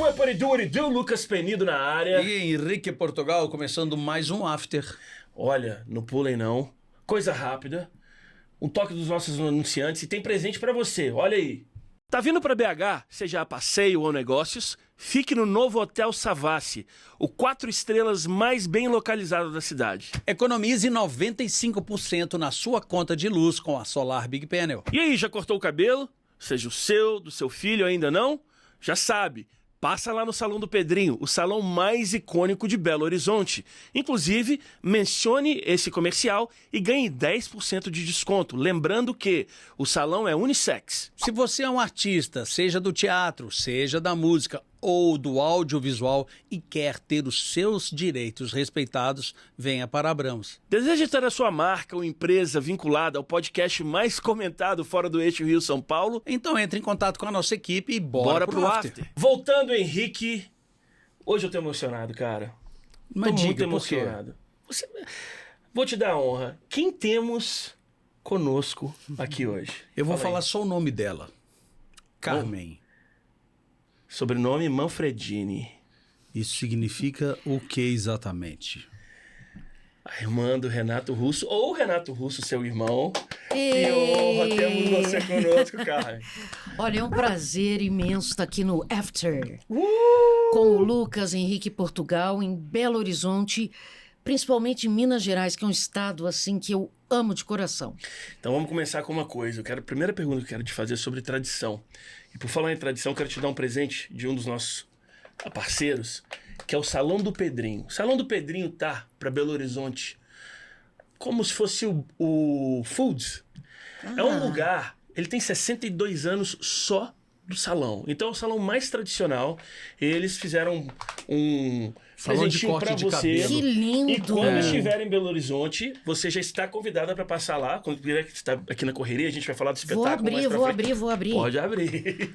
What Lucas Penido na área. E Henrique Portugal começando mais um After. Olha, não pulem não. Coisa rápida. Um toque dos nossos anunciantes e tem presente pra você. Olha aí. Tá vindo pra BH, seja a passeio ou negócios? Fique no novo Hotel Savassi, o 4 estrelas mais bem localizado da cidade. Economize 95% na sua conta de luz com a Solar Big Panel. E aí, já cortou o cabelo? Seja o seu, do seu filho, ainda não? Já sabe, passa lá no Salão do Pedrinho, o salão mais icônico de Belo Horizonte. Inclusive, mencione esse comercial e ganhe 10% de desconto. Lembrando que o salão é unissex. Se você é um artista, seja do teatro, seja da música ou do audiovisual e quer ter os seus direitos respeitados, venha para Abrams. Deseja ter a sua marca ou empresa vinculada ao podcast mais comentado fora do eixo Rio-São Paulo? Então entre em contato com a nossa equipe e bora pro After. Voltando, Henrique. Hoje eu tô emocionado, cara. Mas tô muito diga, por quê? emocionado. Vou te dar a honra. Quem temos conosco aqui hoje? Eu vou Fala falar aí. só o nome dela. Carmen. Sobrenome Manfredini. Isso significa o que exatamente? A irmã do Renato Russo, ou Renato Russo, seu irmão. Que honra temos você conosco, Carmen. Olha, é um prazer imenso estar aqui no After. Com o Lucas Henrique Portugal, em Belo Horizonte, principalmente em Minas Gerais, que é um estado assim que eu amo de coração. Então vamos começar com uma coisa. A primeira pergunta que eu quero te fazer é sobre tradição. E por falar em tradição, eu quero te dar um presente de um dos nossos parceiros, que é o Salão do Pedrinho. O Salão do Pedrinho tá para Belo Horizonte como se fosse o Foods. É um lugar, ele tem 62 anos só do salão. Então é o salão mais tradicional. Eles fizeram um Salão de presentinho corte pra de você. cabelo. Que lindo! E quando estiver em Belo Horizonte, você já está convidada para passar lá. Quando vier está aqui na correria, a gente vai falar do espetáculo. Vou abrir. Pode abrir.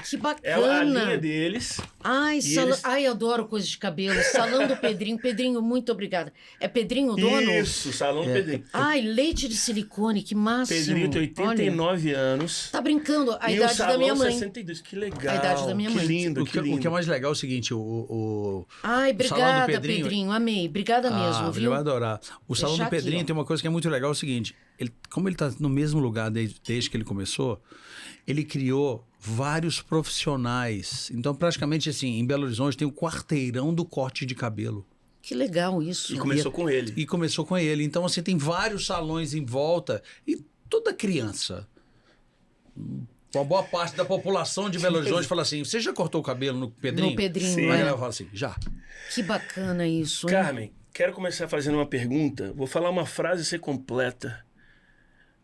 Que É a bacana! linha deles. Ai, eles- Ai, adoro coisas de cabelo. Salão do Pedrinho. Pedrinho, muito obrigada. É Pedrinho o dono? Isso, Salão do Pedrinho. Ai, leite de silicone, que máximo. Pedrinho tem 89 anos. Tá brincando, a E o idade salão da minha mãe. 62. Que legal. A idade da minha mãe. Que lindo, O que é mais legal é o seguinte, Ai, o Salão do obrigada, Pedrinho. Amei. Obrigada mesmo, Ele viu? vai adorar. O Salão Deixar do Pedrinho aqui, ó. tem uma coisa que é muito legal, é o seguinte, como ele está no mesmo lugar desde que ele começou, ele criou vários profissionais. Então, praticamente assim, em Belo Horizonte tem o quarteirão do corte de cabelo. Que legal isso. E começou com ele. E começou com ele. Então, assim, tem vários salões em volta e toda criança, uma boa parte da população de Belo Horizonte fala assim, você já cortou o cabelo no Pedrinho? No Pedrinho, Sim. Aí é. ela fala assim, já. Que bacana isso, hein? Carmen, quero começar fazendo uma pergunta. Vou falar uma frase e você completa.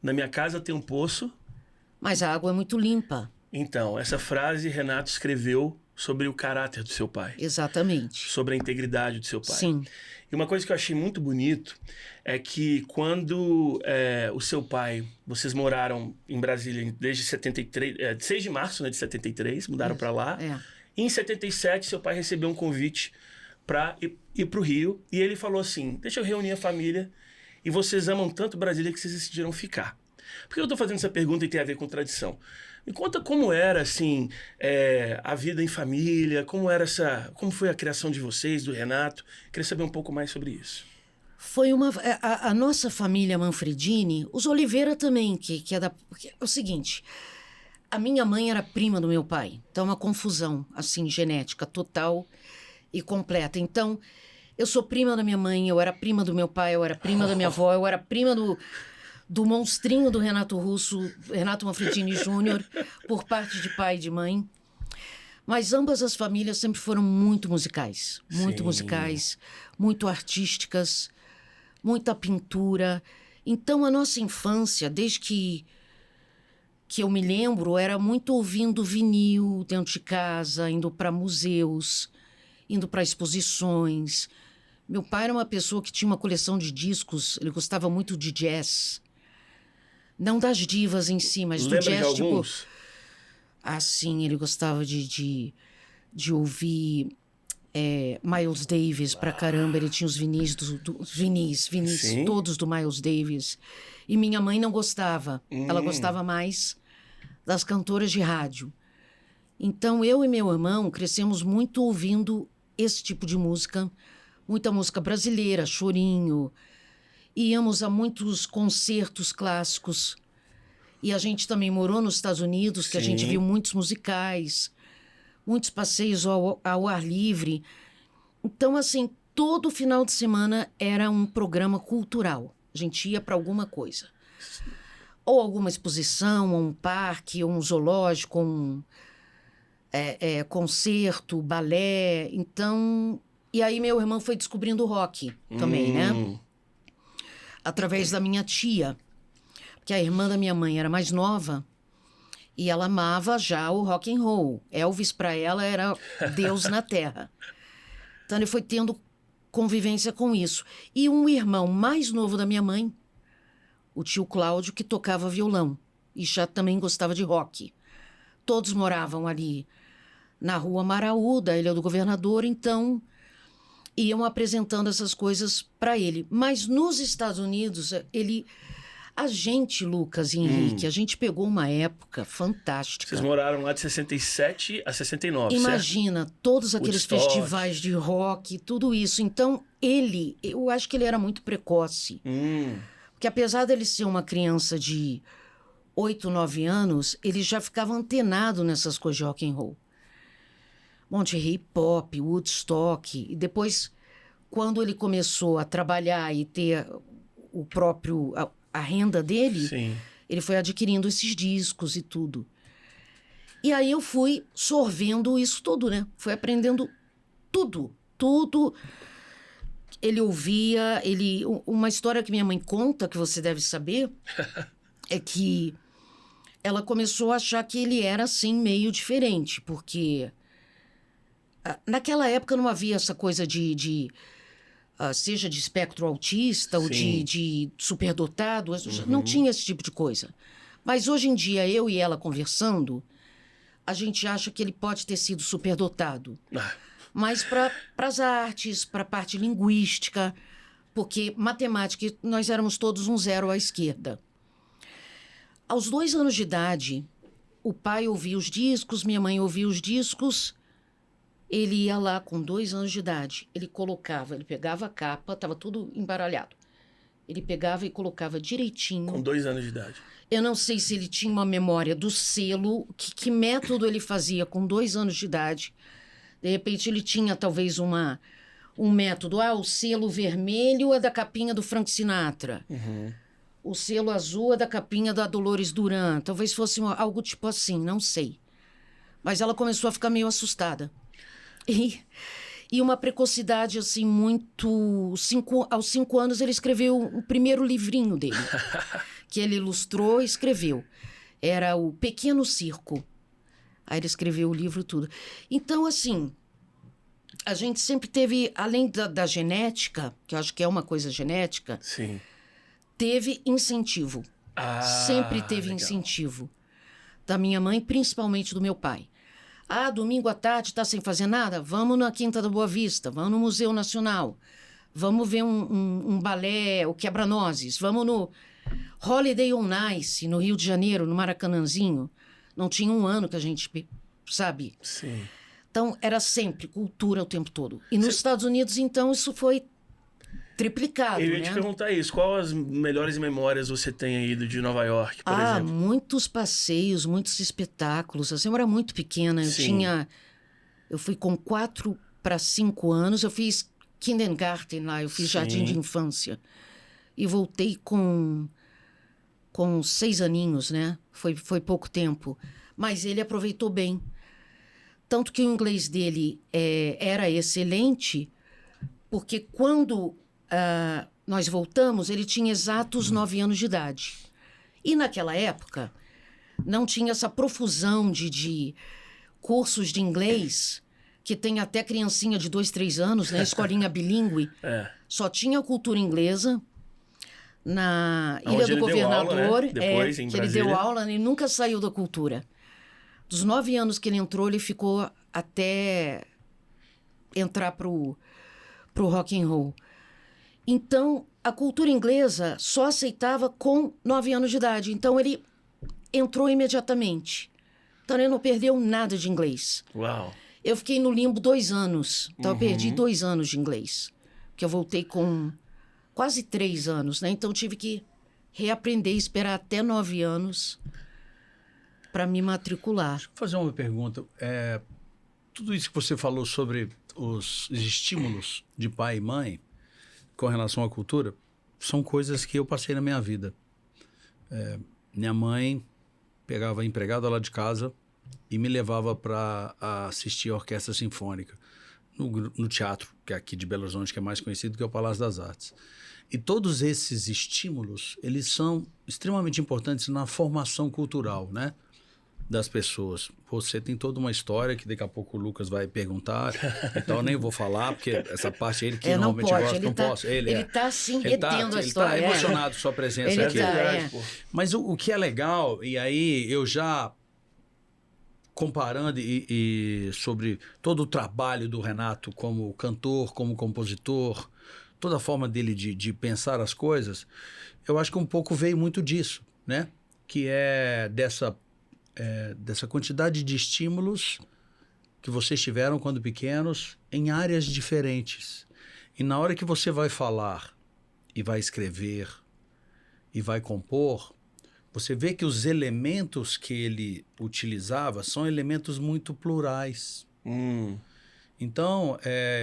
Na minha casa tem um poço. Mas a água é muito limpa. Então, essa frase Renato escreveu sobre o caráter do seu pai. Exatamente. Sobre a integridade do seu pai. Sim. E uma coisa que eu achei muito bonito é que quando o seu pai, vocês moraram em Brasília desde 73, 6 de março, né, de 73, mudaram para lá. É. E em 77, seu pai recebeu um convite para ir para o Rio. E ele falou assim, deixa eu reunir a família. E vocês amam tanto Brasília que vocês decidiram ficar. Por que eu estou fazendo essa pergunta e tem a ver com tradição? Me conta como era, assim, a vida em família, como foi a criação de vocês, do Renato. Queria saber um pouco mais sobre isso. Foi a nossa família Manfredini, os Oliveira também, que é o seguinte, a minha mãe era prima do meu pai, então é uma confusão, assim, genética total e completa. Então, eu sou prima da minha mãe, eu era prima do meu pai, eu era prima da minha avó, eu era prima do monstrinho do Renato Russo, Renato Manfredini Júnior, por parte de pai e de mãe. Mas ambas as famílias sempre foram muito musicais. Muito Sim. musicais, muito artísticas, muita pintura. Então, a nossa infância, desde que eu me lembro, era muito ouvindo vinil dentro de casa, indo para museus, indo para exposições. Meu pai era uma pessoa que tinha uma coleção de discos, ele gostava muito de jazz. Não das divas em si, mas do Lembra jazz, de alguns? Ah, sim, ele gostava de ouvir Miles Davis pra caramba. Ele tinha os vinis, vinis Sim. todos do Miles Davis. E minha mãe não gostava. Ela gostava mais das cantoras de rádio. Então, eu e meu irmão crescemos muito ouvindo esse tipo de música, muita música brasileira, chorinho. Íamos a muitos concertos clássicos. E a gente também morou nos Estados Unidos, que a gente Sim. viu muitos musicais, muitos passeios ao ar livre. Então, assim, todo final de semana era um programa cultural. A gente ia para alguma coisa. Ou alguma exposição, ou um parque, ou um zoológico, ou um concerto, balé. Então... E aí meu irmão foi descobrindo o rock também, né? Através da minha tia. Porque a irmã da minha mãe era mais nova e ela amava já o rock and roll. Elvis, para ela, era Deus na Terra. Então, ele foi tendo convivência com isso. E um irmão mais novo da minha mãe, o tio Cláudio, que tocava violão e já também gostava de rock. Todos moravam ali na Rua Maraú, da Ilha do Governador, então iam apresentando essas coisas para ele. Mas nos Estados Unidos, a gente, Lucas e Henrique, a gente pegou uma época fantástica. Vocês moraram lá de 67 a 69, Imagina, certo? todos aqueles Woodstock. festivais de rock, tudo isso. Então, eu acho que ele era muito precoce. Porque apesar dele ser uma criança de 8, 9 anos, ele já ficava antenado nessas coisas de rock and roll. Monte hip-hop, Woodstock. E depois, quando ele começou a trabalhar e ter o próprio... a renda dele, Sim. ele foi adquirindo esses discos e tudo. E aí eu fui sorvendo isso tudo, né? Fui aprendendo tudo. Ele ouvia, uma história que minha mãe conta, que você deve saber, é que ela começou a achar que ele era, assim, meio diferente, porque naquela época não havia essa coisa seja de espectro autista ou de superdotado, não tinha esse tipo de coisa. Mas hoje em dia, eu e ela conversando, a gente acha que ele pode ter sido superdotado. Mas para as artes, para a parte linguística, porque matemática, nós éramos todos um 0 à esquerda. Aos 2 anos de idade, o pai ouvia os discos, minha mãe ouvia os discos. Ele ia lá com 2 anos de idade. Ele pegava a capa, estava tudo embaralhado. Ele pegava e colocava direitinho. Com 2 anos de idade. Eu não sei se ele tinha uma memória do selo, que método ele fazia com 2 anos de idade. De repente, ele tinha talvez um método. O selo vermelho é da capinha do Frank Sinatra. O selo azul é da capinha da Dolores Duran. Talvez fosse algo tipo assim, não sei. Mas ela começou a ficar meio assustada. E uma precocidade, assim, muito... aos 5 anos, ele escreveu o primeiro livrinho dele, que ele ilustrou e escreveu. Era o Pequeno Circo. Aí ele escreveu o livro tudo. Então, assim, a gente sempre teve, além da genética, que eu acho que é uma coisa genética, Sim. teve incentivo. Sempre teve legal. incentivo. Da minha mãe, principalmente do meu pai. Domingo à tarde, está sem fazer nada? Vamos na Quinta da Boa Vista, vamos no Museu Nacional, vamos ver um balé, o Quebra-Nozes, vamos no Holiday on Ice, no Rio de Janeiro, no Maracanãzinho. Não tinha um ano que a gente, sabe? Sim. Então, era sempre cultura o tempo todo. E nos Estados Unidos, então, isso foi triplicado, Eu ia né? te perguntar isso. Qual as melhores memórias você tem aí de Nova York, por exemplo? Muitos passeios, muitos espetáculos. Assim, eu era muito pequena. Eu fui com 4 para 5 anos. Eu fiz kindergarten lá, eu fiz jardim de infância. E voltei com 6 aninhos, né? Foi pouco tempo. Mas ele aproveitou bem. Tanto que o inglês dele era excelente, porque quando nós voltamos, ele tinha exatos 9 anos de idade. E naquela época, não tinha essa profusão de cursos de inglês, que tem até criancinha de 2, 3 anos, né? Escolinha bilíngue. Só tinha cultura inglesa. Na Ilha do Governador, aula, né? Depois, em que ele deu aula e nunca saiu da cultura. Dos 9 anos que ele entrou, ele ficou até entrar pro rock and roll. Então, a cultura inglesa só aceitava com 9 anos de idade. Então, ele entrou imediatamente. Então ele não perdeu nada de inglês. Uau. Eu fiquei no limbo 2 anos. Então eu perdi 2 anos de inglês. Porque eu voltei com quase 3 anos, né? Então eu tive que reaprender, esperar até 9 anos para me matricular. Deixa eu fazer uma pergunta. Tudo isso que você falou sobre os estímulos de pai e mãe com relação à cultura são coisas que eu passei na minha vida. Minha mãe pegava a empregada lá de casa e me levava para assistir a orquestra sinfônica no teatro, que é aqui de Belo Horizonte, que é mais conhecido que é o Palácio das Artes. E todos esses estímulos, eles são extremamente importantes na formação cultural, né, das pessoas. Você tem toda uma história que daqui a pouco o Lucas vai perguntar, então eu nem vou falar, porque essa parte é ele que normalmente gosta, não posso. Ele está assim, ele tá retendo a história. Ele está emocionado com sua presença ele aqui. Tá. Mas o que é legal, e aí eu já comparando e sobre todo o trabalho do Renato como cantor, como compositor, toda a forma dele de pensar as coisas, eu acho que um pouco veio muito disso, né? Que é dessa quantidade de estímulos que vocês tiveram quando pequenos em áreas diferentes. E na hora que você vai falar e vai escrever e vai compor, você vê que os elementos que ele utilizava são elementos muito plurais. Então,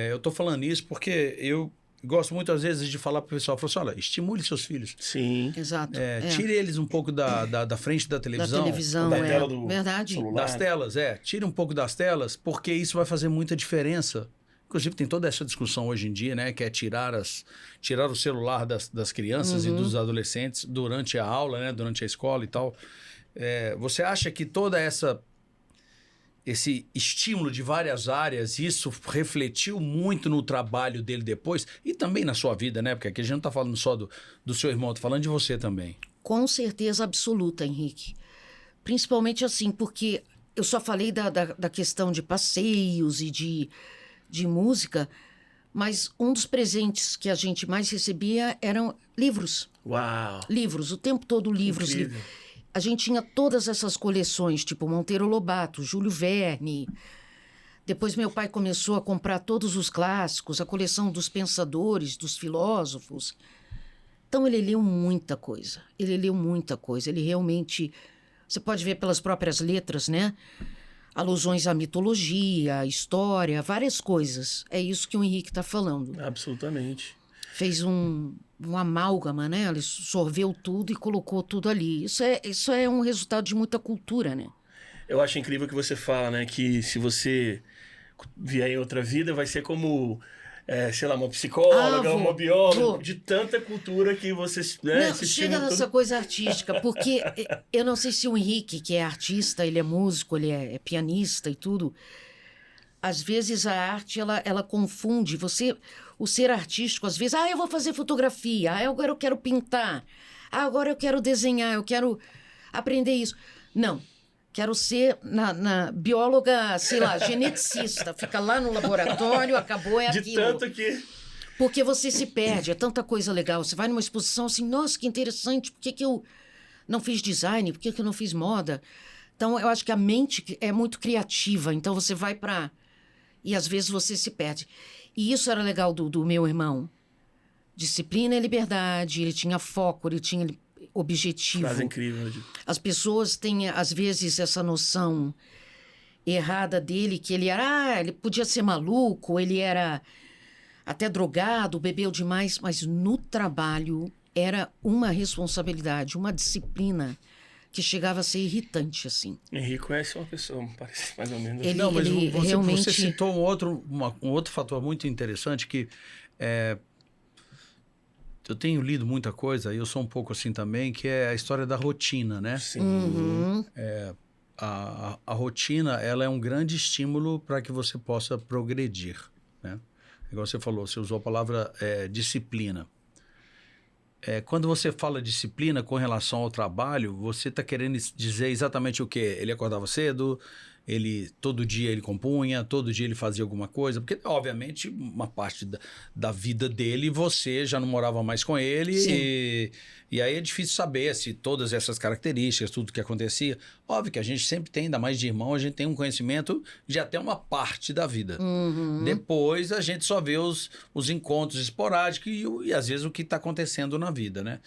eu estou falando isso porque eu gosto muito, às vezes, de falar para o pessoal, assim, olha, estimule seus filhos. Sim. Exato. Tire eles um pouco da frente da televisão. Da televisão, da tela do verdade. celular. Das telas, tire um pouco das telas, porque isso vai fazer muita diferença. Inclusive, tem toda essa discussão hoje em dia, né, que é tirar o celular das crianças e dos adolescentes durante a aula, né, durante a escola e tal. Você acha que toda esse estímulo de várias áreas, isso refletiu muito no trabalho dele depois e também na sua vida, né? Porque aqui a gente não está falando só do seu irmão, está falando de você também. Com certeza absoluta, Henrique. Principalmente assim, porque eu só falei da questão de passeios e de música, mas um dos presentes que a gente mais recebia eram livros. Uau! Livros, o tempo todo livros. A gente tinha todas essas coleções, tipo Monteiro Lobato, Júlio Verne. Depois meu pai começou a comprar todos os clássicos, a coleção dos pensadores, dos filósofos. Então ele leu muita coisa. Ele realmente... Você pode ver pelas próprias letras, né? Alusões à mitologia, à história, várias coisas. É isso que o Henrique está falando. Absolutamente. Fez um amálgama, né? Ele sorveu tudo e colocou tudo ali. Isso é um resultado de muita cultura, né? Eu acho incrível que você fala, né? Que se você vier em outra vida, vai ser como, sei lá, uma psicóloga, uma bióloga, de tanta cultura que você... Né, não, chega nessa coisa artística, porque eu não sei se o Henrique, que é artista, ele é músico, ele é pianista e tudo... Às vezes a arte, ela confunde você, o ser artístico, às vezes, eu vou fazer fotografia, agora eu quero pintar, agora eu quero desenhar, eu quero aprender isso. Não, quero ser na bióloga, sei lá, geneticista, fica lá no laboratório, acabou, é aquilo. De tanto que... Porque você se perde, é tanta coisa legal. Você vai numa exposição assim, nossa, que interessante, por que eu não fiz design, por que eu não fiz moda? Então, eu acho que a mente é muito criativa, então você vai para... E às vezes você se perde. E isso era legal do meu irmão. Disciplina e liberdade, ele tinha foco, ele tinha objetivo. Frase incrível. As pessoas têm, às vezes, essa noção errada dele, que ele podia ser maluco, ele era até drogado, bebeu demais, mas no trabalho era uma responsabilidade, uma disciplina que chegava a ser irritante, assim. Henrique conhece uma pessoa, parece mais ou menos. Não, mas realmente... você citou um outro fator muito interessante que eu tenho lido muita coisa, e eu sou um pouco assim também, que é a história da rotina, né? Sim. A rotina, ela é um grande estímulo para que você possa progredir, né? Igual você falou, você usou a palavra disciplina. Quando você fala disciplina com relação ao trabalho, você está querendo dizer exatamente o quê? Ele acordava cedo, todo dia ele compunha, todo dia ele fazia alguma coisa, porque obviamente uma parte da vida dele você já não morava mais com ele e aí é difícil saber se todas essas características, tudo que acontecia. Óbvio que a gente sempre tem, ainda mais de irmão, a gente tem um conhecimento de até uma parte da vida. Depois a gente só vê os encontros esporádicos e às vezes o que está acontecendo na vida, né?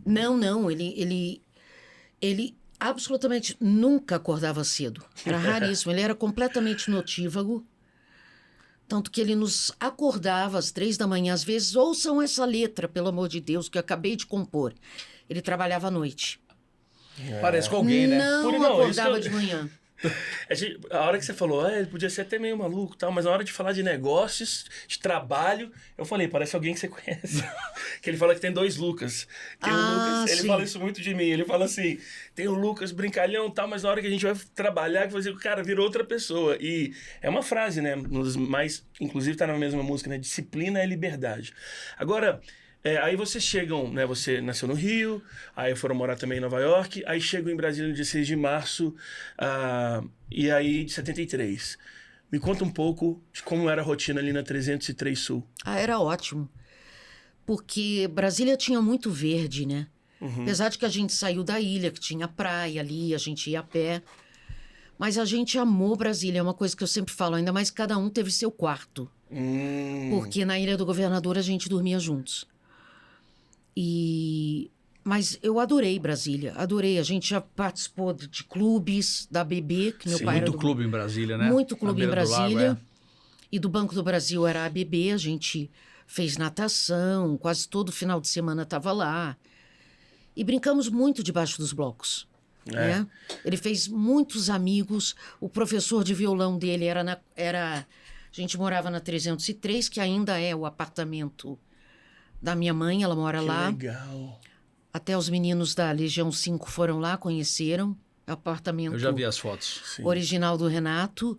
Não, ele absolutamente nunca acordava cedo. Era raríssimo. Ele era completamente notívago. Tanto que ele nos acordava às 3 da manhã. Às vezes, ouçam essa letra, pelo amor de Deus, que eu acabei de compor. Ele trabalhava à noite. Parece com alguém, né? Não acordava de manhã. A hora que você falou, ele podia ser até meio maluco e tal, mas na hora de falar de negócios, de trabalho, eu falei, parece alguém que você conhece. Que ele fala que tem 2 Lucas. Tem o Lucas, ele fala isso muito de mim. Ele fala assim, tem o Lucas brincalhão e tal, mas na hora que a gente vai trabalhar, que o cara virou outra pessoa. E é uma frase, né? Inclusive tá na mesma música, né? Disciplina é liberdade. Agora... aí vocês chegam, né? Você nasceu no Rio, aí foram morar também em Nova York, aí chegam em Brasília no dia 6 de março, e aí de 73. Me conta um pouco de como era a rotina ali na 303 Sul. Era ótimo. Porque Brasília tinha muito verde, né? Apesar de que a gente saiu da ilha, que tinha praia ali, a gente ia a pé. Mas a gente amou Brasília, é uma coisa que eu sempre falo, ainda mais que cada um teve seu quarto. Porque na Ilha do Governador a gente dormia juntos. Mas eu adorei Brasília, adorei. A gente já participou de clubes da ABB, que meu pai era muito clube em Brasília, né? Muito clube em Brasília. Lago, E do Banco do Brasil era a ABB, a gente fez natação, quase todo final de semana estava lá. E brincamos muito debaixo dos blocos. Né? Ele fez muitos amigos. O professor de violão dele a gente morava na 303, que ainda é o apartamento da minha mãe, ela mora lá. Que legal. Até os meninos da Legião 5 foram lá, conheceram. Apartamento eu já vi as fotos. original do Renato.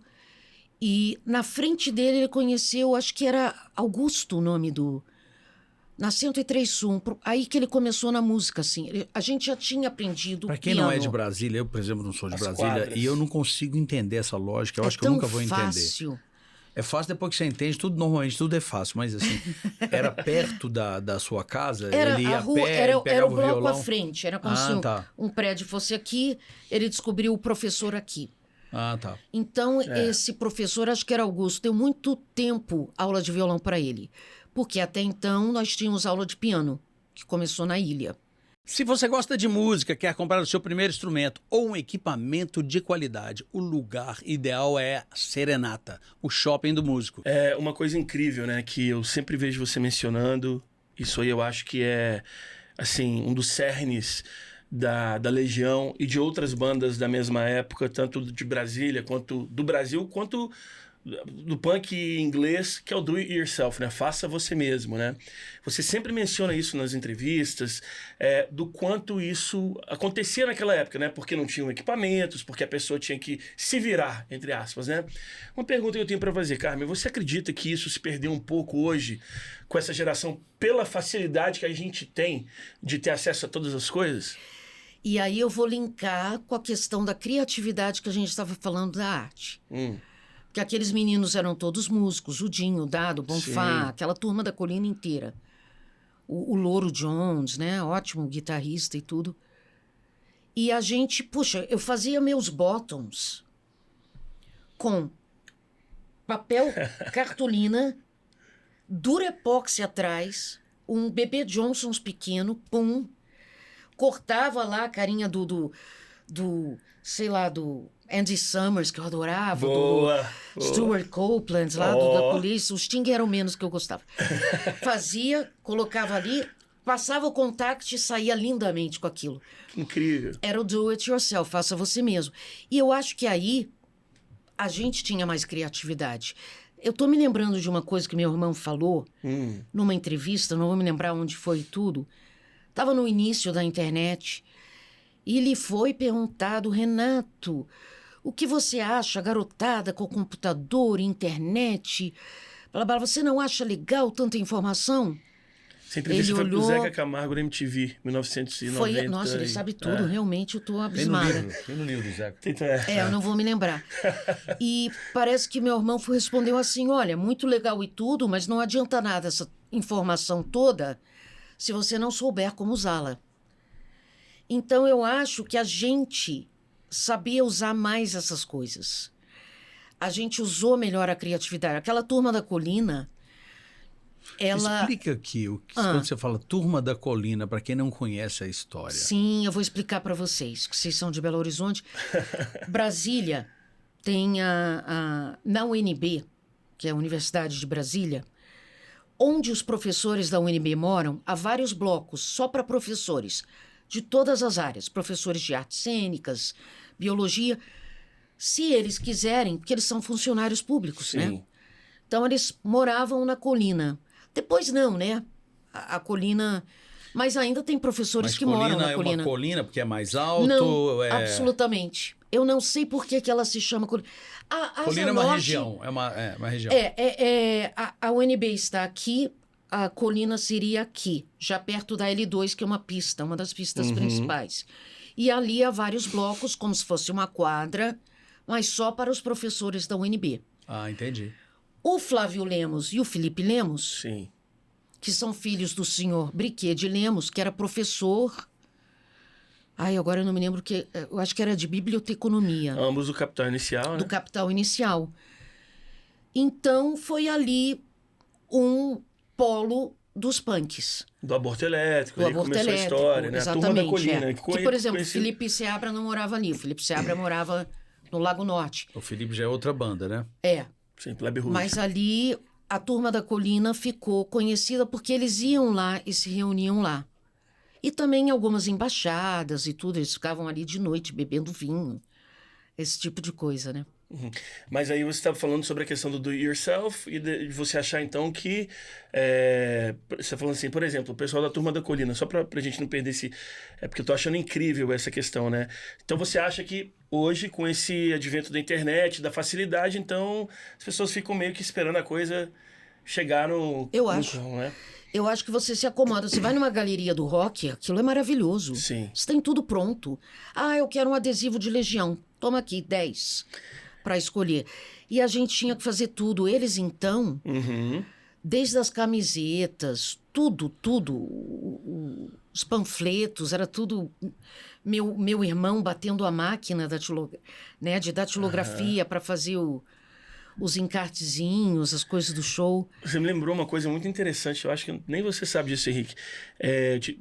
E na frente dele ele conheceu, acho que era Augusto o nome na 103 Sul. Aí que ele começou na música, assim. A gente já tinha aprendido Para quem piano. não é de Brasília, eu, por exemplo, não sou de As Brasília, quadras. e eu não consigo entender essa lógica. Eu acho que eu nunca vou entender. Fácil. É fácil depois que você entende, normalmente tudo é fácil, mas assim, era perto da sua casa? Ele ia A rua, a pé, era ele o pegava bloco violão? à frente. Era como se um prédio fosse aqui, ele descobriu o professor aqui. Tá. Então, esse professor, acho que era Augusto, deu muito tempo aula de violão para ele. Porque até então nós tínhamos aula de piano, que começou na ilha. Se você gosta de música, quer comprar o seu primeiro instrumento ou um equipamento de qualidade, o lugar ideal é Serenata, o shopping do músico. É uma coisa incrível, né? Que eu sempre vejo você mencionando. Isso aí eu acho que é, assim, um dos cernes da Legião e de outras bandas da mesma época, tanto de Brasília, quanto do Brasil, quanto do punk inglês, que é o do it yourself, né? Faça você mesmo, né? Você sempre menciona isso nas entrevistas, do quanto isso acontecia naquela época, né? Porque não tinham equipamentos, porque a pessoa tinha que se virar, entre aspas, né? Uma pergunta que eu tenho para fazer, Carmen, você acredita que isso se perdeu um pouco hoje com essa geração pela facilidade que a gente tem de ter acesso a todas as coisas? E aí eu vou linkar com a questão da criatividade que a gente estava falando da arte. Porque aqueles meninos eram todos músicos, o Dinho, o Dado, o Bonfá, aquela turma da colina inteira. O Louro Jones, né? Ótimo guitarrista e tudo. E a gente, puxa, eu fazia meus bottoms com papel cartolina, Durepox atrás, um Bebê Johnsons pequeno, pum, cortava lá a carinha do sei lá, do Andy Summers, que eu adorava, Boa. Stuart Copeland, lá da polícia. Os Sting eram menos que eu gostava. Fazia, colocava ali, passava o contact e saía lindamente com aquilo. Incrível. Era o do it yourself, faça você mesmo. E eu acho que aí a gente tinha mais criatividade. Eu tô me lembrando de uma coisa que meu irmão falou numa entrevista, não vou me lembrar onde foi tudo. Estava no início da internet e lhe foi perguntado, Renato, o que você acha, garotada, com computador, internet? Blá, blá, você não acha legal tanta informação? Essa entrevista Ele foi pro olhou... Zeca Camargo da MTV, 1990. Foi... Nossa, ele sabe tudo. Realmente, eu tô abismada. Tem no livro do Zeca. Então, Eu não vou me lembrar. E parece que meu irmão respondeu assim, olha, muito legal e tudo, mas não adianta nada essa informação toda se você não souber como usá-la. Então, eu acho que a gente sabia usar mais essas coisas. A gente usou melhor a criatividade. Aquela Turma da Colina, ela... Explica aqui, quando você fala Turma da Colina, para quem não conhece a história. Sim, eu vou explicar para vocês, que vocês são de Belo Horizonte. Brasília tem na UNB, que é a Universidade de Brasília, onde os professores da UNB moram, há vários blocos só para professores de todas as áreas, professores de artes cênicas, biologia, se eles quiserem, porque eles são funcionários públicos, né? Então, eles moravam na colina. Depois não, né? A colina... Mas ainda tem professores que moram na colina. É uma colina porque é mais alto? Não, absolutamente. Eu não sei por que ela se chama colina. Colina é uma região. É uma região. A UNB está aqui, a colina seria aqui, já perto da L2, que é uma pista, uma das pistas principais. E ali há vários blocos, como se fosse uma quadra, mas só para os professores da UNB. Ah, entendi. O Flávio Lemos e o Felipe Lemos, Sim. que são filhos do senhor Briquet de Lemos, que era professor... agora eu não me lembro que... Eu acho que era de biblioteconomia. Ambos do Capital Inicial, né? Do Capital Inicial. Então, foi ali um polo dos punks. Do aborto elétrico, Do ali aborto começou elétrico, a história, né? exatamente. A Turma da Colina. Que, por exemplo, Felipe Seabra não morava ali. O Felipe Seabra morava no Lago Norte. O Felipe já é outra banda, né? Sim, Plebe Rude. Mas ali, a Turma da Colina ficou conhecida porque eles iam lá e se reuniam lá. E também algumas embaixadas e tudo, eles ficavam ali de noite bebendo vinho. Esse tipo de coisa, né? Mas aí você estava falando sobre a questão do do-it-yourself e de você achar, então, que... você falando assim, por exemplo, o pessoal da Turma da Colina, só pra gente não perder esse... porque eu tô achando incrível essa questão, né? Então você acha que hoje, com esse advento da internet, da facilidade, então as pessoas ficam meio que esperando a coisa chegar no... Eu acho. Né? Eu acho que você se acomoda. Você vai numa galeria do rock, aquilo é maravilhoso. Sim. Você tem tudo pronto. Eu quero um adesivo de Legião. Toma aqui, 10 para escolher. E a gente tinha que fazer tudo. Eles, então, desde as camisetas, tudo, os panfletos, era tudo... Meu irmão batendo a máquina de datilografia para fazer os encartezinhos, as coisas do show. Você me lembrou uma coisa muito interessante, eu acho que nem você sabe disso, Henrique.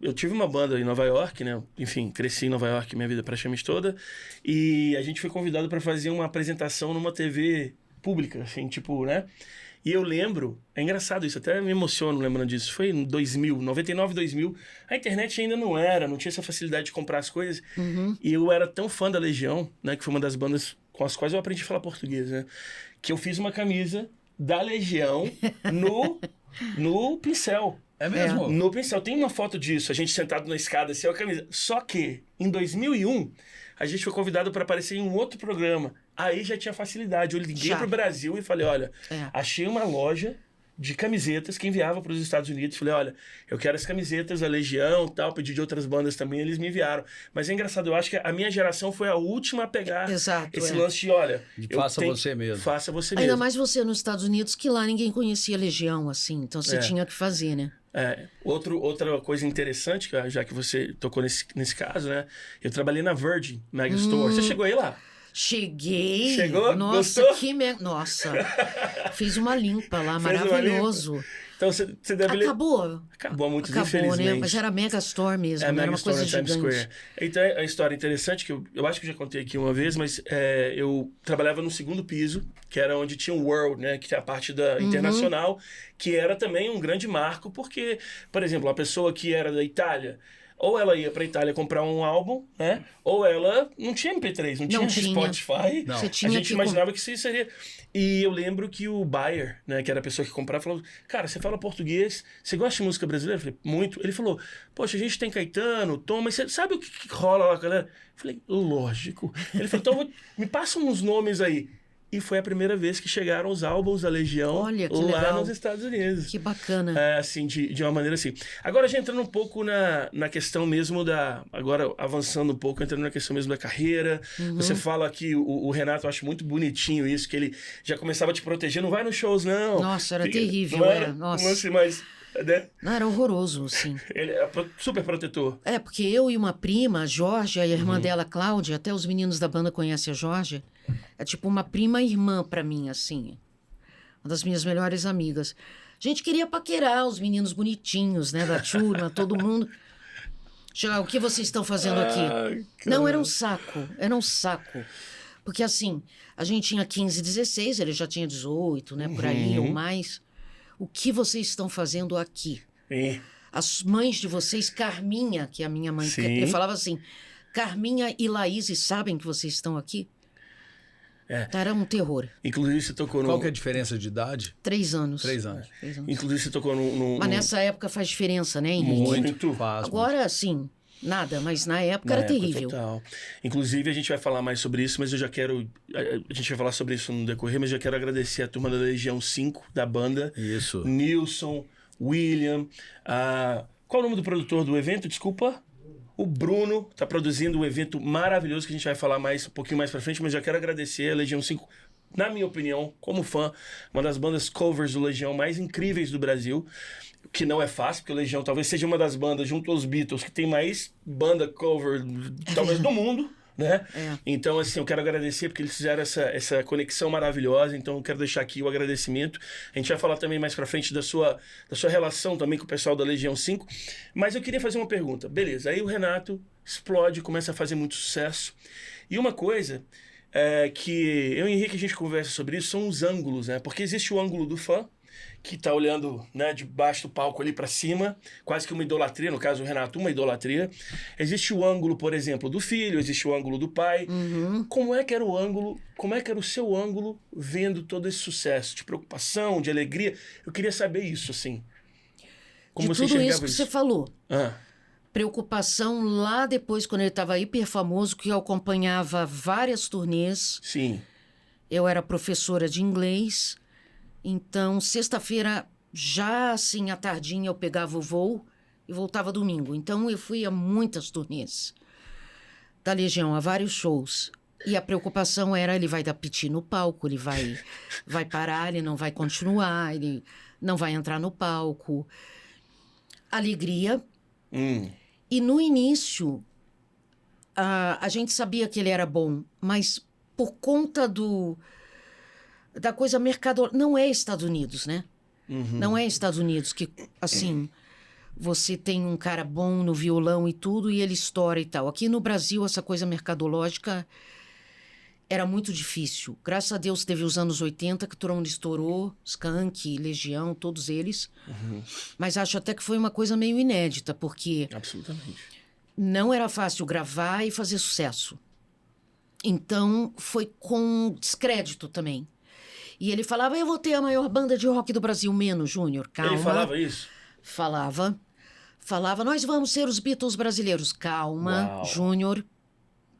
Eu tive uma banda em Nova York, né? Enfim, cresci em Nova York minha vida praticamente toda, e a gente foi convidado para fazer uma apresentação numa TV pública, assim, tipo, né? E eu lembro, é engraçado isso, até me emociono lembrando disso, foi em 2000, 99, 2000, a internet ainda não tinha essa facilidade de comprar as coisas, e eu era tão fã da Legião, né? Que foi uma das bandas com as quais eu aprendi a falar português, né? Que eu fiz uma camisa da Legião no pincel. É mesmo? No pincel. Tem uma foto disso, a gente sentado na escada, assim, a camisa. Só que, em 2001, a gente foi convidado para aparecer em um outro programa. Aí já tinha facilidade. Eu liguei pro Brasil e falei, olha, achei uma loja de camisetas que enviava para os Estados Unidos. Falei, olha, eu quero as camisetas da Legião, tal, pedi de outras bandas também, eles me enviaram. Mas é engraçado, eu acho que a minha geração foi a última a pegar esse lance de, olha... Faça você mesmo. Faça você mesmo. Ainda mais você nos Estados Unidos, que lá ninguém conhecia Legião, assim, então você tinha que fazer, né? Outra coisa interessante, já que você tocou nesse caso, né? Eu trabalhei na Virgin Megastore. Você chegou aí lá? Cheguei. Chegou? Nossa, Gostou? Nossa. Fiz uma limpa lá, maravilhoso. Então você deve... Acabou muito, infelizmente. Né? Mas era Megastore mesmo, era uma coisa gigante. Square. Então, é uma história interessante que eu acho que eu já contei aqui uma vez, mas eu trabalhava no segundo piso, que era onde tinha o World, né? Que é a parte da internacional, que era também um grande marco, porque, por exemplo, a pessoa que era da Itália... Ou ela ia pra Itália comprar um álbum, né? Ou ela não tinha MP3, não tinha Spotify. Não. A gente imaginava que isso seria... E eu lembro que o buyer, né? Que era a pessoa que comprava, falou... Cara, você fala português, você gosta de música brasileira? Eu falei, muito. Ele falou, poxa, a gente tem Caetano, Tom, mas você sabe o que rola lá, galera? Eu falei, lógico. Ele falou, então me passa uns nomes aí. e foi a primeira vez que chegaram os álbuns da Legião Olha, que lá legal. nos Estados Unidos. Que bacana. Assim, de uma maneira assim. Agora, já entrando um pouco na questão mesmo da... Agora, avançando um pouco, entrando na questão mesmo da carreira. Você fala que o Renato, eu acho muito bonitinho isso, que ele já começava a te proteger. Não vai nos shows, não. Nossa, era Fica- terrível, não era? nossa. Assim, mas, né? Não, era horroroso, assim. Ele é super protetor. É, porque eu e uma prima, a Georgia, e a irmã dela, a Cláudia, até os meninos da banda conhecem a Georgia, é tipo uma prima-irmã pra mim, assim. Uma das minhas melhores amigas. A gente queria paquerar os meninos bonitinhos, né, da turma, todo mundo. Chegar, o que vocês estão fazendo aqui? Não, era um saco, era um saco. Porque, assim, a gente tinha 15, 16, ele já tinha 18, né, por aí, ou mais. O que vocês estão fazendo aqui? Sim. As mães de vocês, Carminha, que é a minha mãe, Sim. ele falava assim, Carminha e Laís sabem que vocês estão aqui? Era um terror. Inclusive, você tocou no... Qual que é a diferença de idade? 3 anos. 3 anos. 3 anos. Inclusive, você tocou no... Mas nessa época faz diferença, né, Henrique? Muito. Faz, Agora, assim, nada, mas na época era terrível. Total. Inclusive, a gente vai falar mais sobre isso, mas eu já quero... A gente vai falar sobre isso no decorrer, mas eu já quero agradecer a turma da Legião 5, da banda. Isso. Nilson, William... Qual o nome do produtor do evento? Desculpa. O Bruno tá produzindo um evento maravilhoso que a gente vai falar um pouquinho mais pra frente, mas já quero agradecer a Legião 5, na minha opinião, como fã, uma das bandas covers do Legião mais incríveis do Brasil, que não é fácil, porque o Legião talvez seja uma das bandas, junto aos Beatles, que tem mais banda cover, talvez, do mundo, né? Então, assim, eu quero agradecer porque eles fizeram essa conexão maravilhosa, então eu quero deixar aqui o agradecimento. A gente vai falar também mais pra frente da sua relação também com o pessoal da Legião 5, mas eu queria fazer uma pergunta. Beleza, aí o Renato explode, começa a fazer muito sucesso, e uma coisa que eu e o Henrique, a gente conversa sobre isso, são os ângulos, né? Porque existe o ângulo do fã, que tá olhando, né, de baixo do palco ali para cima, quase que uma idolatria, no caso o Renato, uma idolatria. Existe o ângulo, por exemplo, do filho, existe o ângulo do pai. Como é que era o ângulo, como é que era o seu ângulo vendo todo esse sucesso? De preocupação, de alegria? Eu queria saber isso, assim. Como De você tudo enxergava isso que você falou. Preocupação lá depois, quando ele estava hiper famoso, que eu acompanhava várias turnês. Sim. Eu era professora de inglês. Então, sexta-feira, já assim, à tardinha, eu pegava o voo e voltava domingo. Então, eu fui a muitas turnês da Legião, a vários shows. E a preocupação era, ele vai dar piti no palco, ele vai parar, ele não vai continuar, ele não vai entrar no palco. Alegria. E no início, a gente sabia que ele era bom, mas por conta da coisa mercado... Não é Estados Unidos, né? Não é Estados Unidos que, assim, você tem um cara bom no violão e tudo e ele estoura e tal. Aqui no Brasil, essa coisa mercadológica era muito difícil. Graças a Deus teve os anos 80 que todo mundo estourou, Skank, Legião, todos eles. Mas acho até que foi uma coisa meio inédita, porque Absolutamente. não era fácil gravar e fazer sucesso. Então, foi com descrédito também. E ele falava, eu vou ter a maior banda de rock do Brasil, menos, Júnior, calma. Ele falava isso? Falava, nós vamos ser os Beatles brasileiros. Calma, Uau. Júnior,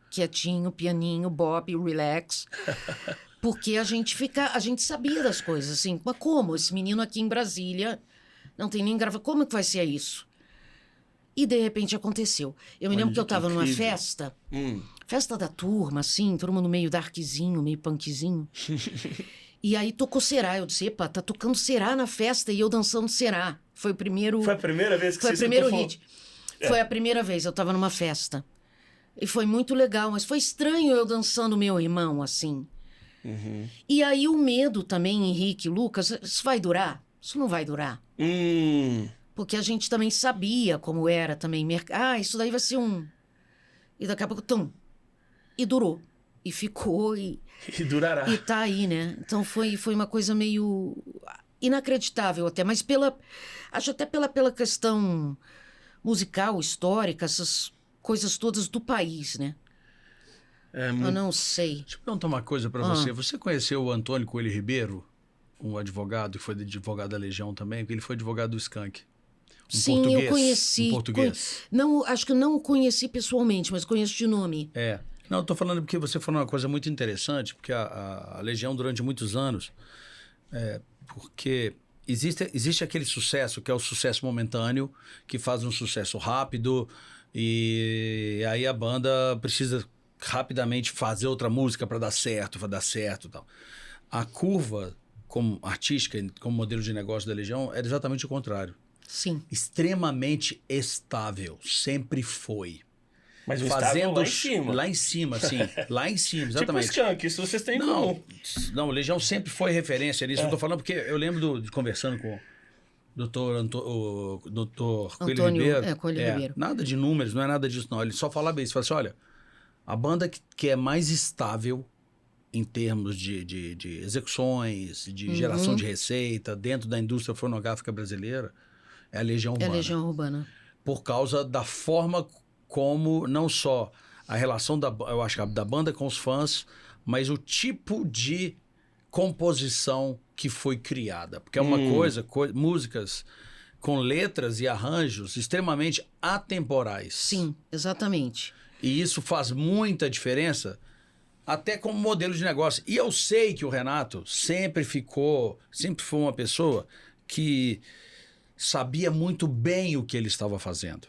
quietinho, pianinho, Bob, relax. Porque a gente sabia das coisas, assim. Mas como? Esse menino aqui em Brasília não tem nem grava. Como que vai ser isso? E de repente aconteceu. Eu me lembro que eu estava numa festa, festa da turma, assim, todo mundo meio darkzinho, meio punkzinho. E aí tocou Será. Eu disse, epa, tá tocando Será na festa e eu dançando Será. Foi o primeiro... Foi a primeira vez que Foi você o primeiro tocou? hit. Foi a primeira vez, eu tava numa festa. E foi muito legal, mas foi estranho eu dançando meu irmão, assim. E aí o medo também, Henrique, Lucas, isso vai durar? Isso não vai durar. Porque a gente também sabia como era também. Isso daí vai ser um... E daqui a pouco, tum. E durou. E ficou, E durará. e tá aí, né? Então foi uma coisa meio inacreditável até, mas acho até pela questão musical, histórica, essas coisas todas do país, né? Eu não sei. Deixa eu perguntar uma coisa para você. Você conheceu o Antônio Coelho Ribeiro, um advogado que foi advogado da Legião também, porque ele foi advogado do Skank. Sim, português, eu conheci. português. Não, acho que não o conheci pessoalmente, mas conheço de nome. Não, eu tô falando porque você falou uma coisa muito interessante, porque a Legião, durante muitos anos, porque existe aquele sucesso, que é o sucesso momentâneo, que faz um sucesso rápido, e aí a banda precisa rapidamente fazer outra música para dar certo e tal. A curva como artística, como modelo de negócio da Legião, era exatamente o contrário. Sim. Extremamente estável, sempre foi. Mas o estável lá em cima. Lá em cima, sim. Lá em cima, exatamente. Tipo Skank, isso vocês têm em comum. Não, Legião sempre foi referência nisso. Eu tô falando porque eu lembro de conversando com o doutor Coelho Antônio, Ribeiro. Coelho Ribeiro. Nada de números, não é nada disso, não. Ele só falava isso. Falava assim, olha, a banda que é mais estável em termos de execuções, de geração de receita dentro da indústria fonográfica brasileira é a Legião Urbana. É a Legião Urbana. Por causa da forma como não só a relação eu acho, da banda com os fãs, mas o tipo de composição que foi criada. Porque é uma músicas com letras e arranjos extremamente atemporais. Sim, exatamente. E isso faz muita diferença até como modelo de negócio. E eu sei que o Renato sempre foi uma pessoa que sabia muito bem o que ele estava fazendo.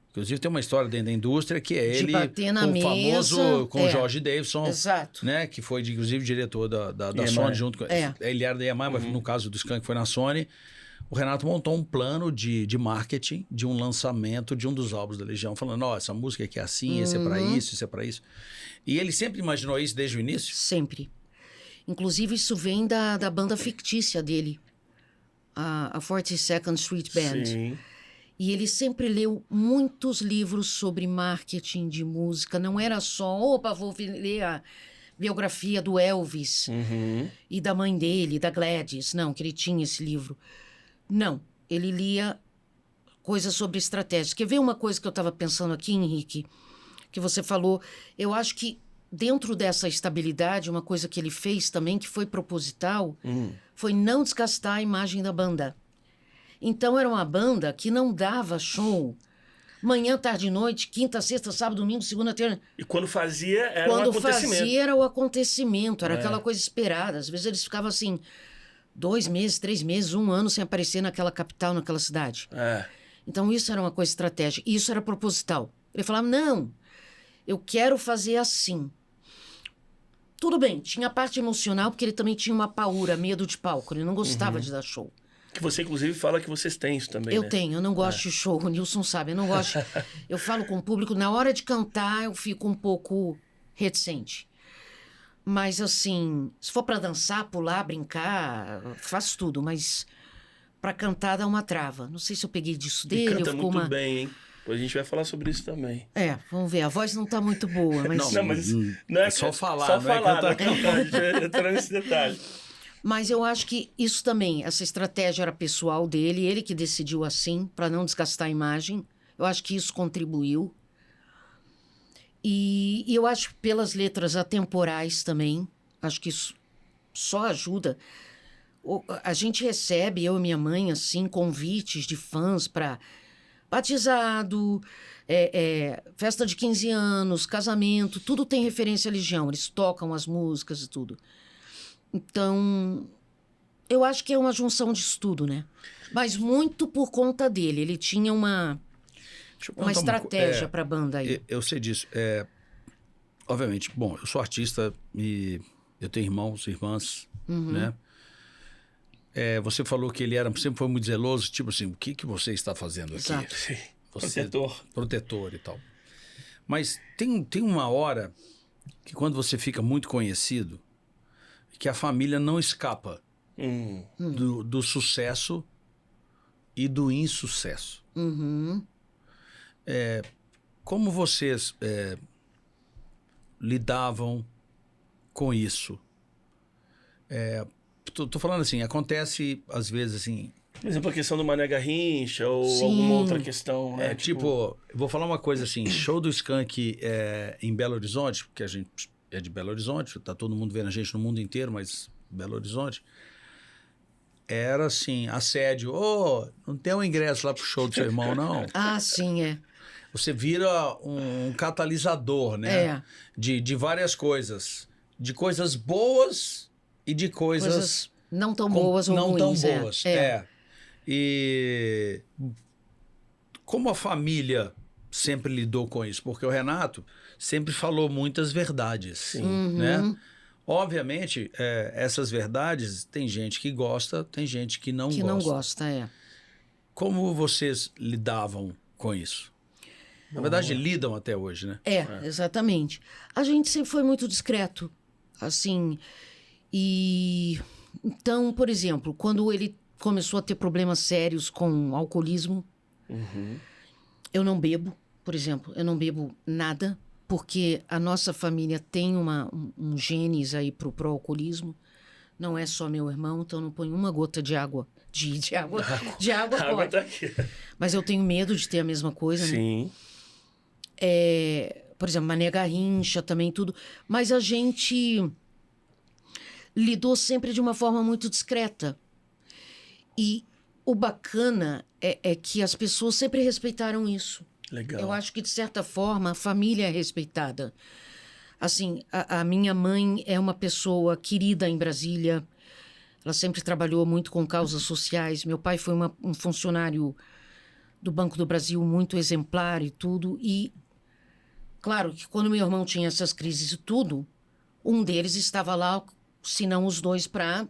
Inclusive tem uma história dentro da indústria que é ele com o famoso com o George Davidson, exato, né, que foi inclusive diretor da Sony junto com ele era da EMI, mas no caso do Skank foi na Sony. O Renato montou um plano de marketing de um lançamento de um dos álbuns da Legião, falando, essa música aqui é assim, esse é para isso, esse é para isso. E ele sempre imaginou isso desde o início? Sempre. Inclusive isso vem da banda fictícia dele, a 42nd Street Band. Sim. E ele sempre leu muitos livros sobre marketing de música. Não era só, vou ler a biografia do Elvis e da mãe dele, da Gladys. Não, que ele tinha esse livro. Não, ele lia coisas sobre estratégia. Quer ver uma coisa que eu estava pensando aqui, Henrique? Que você falou. Eu acho que dentro dessa estabilidade, uma coisa que ele fez também, que foi proposital, foi não desgastar a imagem da banda. Então, era uma banda que não dava show manhã, tarde e noite, quinta, sexta, sábado, domingo, segunda, terça. E quando fazia, era um acontecimento. Quando fazia, era o acontecimento, era aquela coisa esperada. Às vezes eles ficavam assim, 2 meses, 3 meses, 1 ano sem aparecer naquela capital, naquela cidade. Então, isso era uma coisa estratégica. E isso era proposital. Ele falava, não, eu quero fazer assim. Tudo bem, tinha a parte emocional, porque ele também tinha uma paura, medo de palco. Ele não gostava de dar show. Que você, inclusive, fala que vocês têm isso também, né? Tenho, eu não gosto de show, o Nilson sabe, eu não gosto. Eu falo com o público, na hora de cantar eu fico um pouco reticente. Mas assim, se for para dançar, pular, brincar, faço tudo, mas para cantar dá uma trava. Não sei se eu peguei disso dele. E canta muito bem, hein? Depois a gente vai falar sobre isso também. Vamos ver, a voz não tá muito boa, mas... Não, mas não é só falar, só não é cantar. Não é cantar, a gente vai entrar nesse detalhe. Mas eu acho que isso também, essa estratégia era pessoal dele, ele que decidiu assim, para não desgastar a imagem. Eu acho que isso contribuiu. E eu acho que pelas letras atemporais também, acho que isso só ajuda. A gente recebe, eu e minha mãe, assim, convites de fãs para batizado, festa de 15 anos, casamento, tudo tem referência à Legião. Eles tocam as músicas e tudo. Então, eu acho que é uma junção disso tudo, né? Mas muito por conta dele. Ele tinha uma estratégia para a banda aí. Eu sei disso. Obviamente, bom, eu sou artista e eu tenho irmãos, irmãs, né? Você falou que ele sempre foi muito zeloso, tipo assim, o que você está fazendo aqui? Exato. Protetor e tal. Mas tem uma hora que quando você fica muito conhecido, que a família não escapa do sucesso e do insucesso. Como vocês lidavam com isso? Tô falando assim, acontece às vezes assim... Por exemplo, a questão do Mané Garrincha ou Sim. alguma outra questão, né? Eu vou falar uma coisa assim, show do Skank em Belo Horizonte, porque a gente é de Belo Horizonte, tá todo mundo vendo a gente no mundo inteiro, mas Belo Horizonte. era assim, assédio. Ô, não tem um ingresso lá pro show do seu irmão, não. Ah, sim, é. Você vira um catalisador, né? É. De várias coisas. De coisas boas e de coisas não tão boas ou não ruins. tão boas. E como a família sempre lidou com isso? Porque o Renato sempre falou muitas verdades, né? Obviamente, essas verdades, tem gente que gosta, tem gente que não Que gosta. não gosta, Como vocês lidavam com isso? Na verdade, lidam até hoje, né? Exatamente. A gente sempre foi muito discreto, assim, e... Então, por exemplo, quando ele começou a ter problemas sérios com alcoolismo, eu não bebo, por exemplo, eu não bebo nada, porque a nossa família tem um genes aí pro alcoolismo. Não é só meu irmão, então eu não ponho uma gota de água. De água A água pode. tá aqui. Mas eu tenho medo de ter a mesma coisa, né? Sim. Por exemplo, Mané Garrincha também, tudo. Mas a gente lidou sempre de uma forma muito discreta. E o bacana é que as pessoas sempre respeitaram isso. Legal. Eu acho que, de certa forma, a família é respeitada. Assim, a minha mãe é uma pessoa querida em Brasília. Ela sempre trabalhou muito com causas sociais. Meu pai foi um funcionário do Banco do Brasil muito exemplar e tudo. E, claro, que quando meu irmão tinha essas crises e tudo, um deles estava lá, se não os dois, para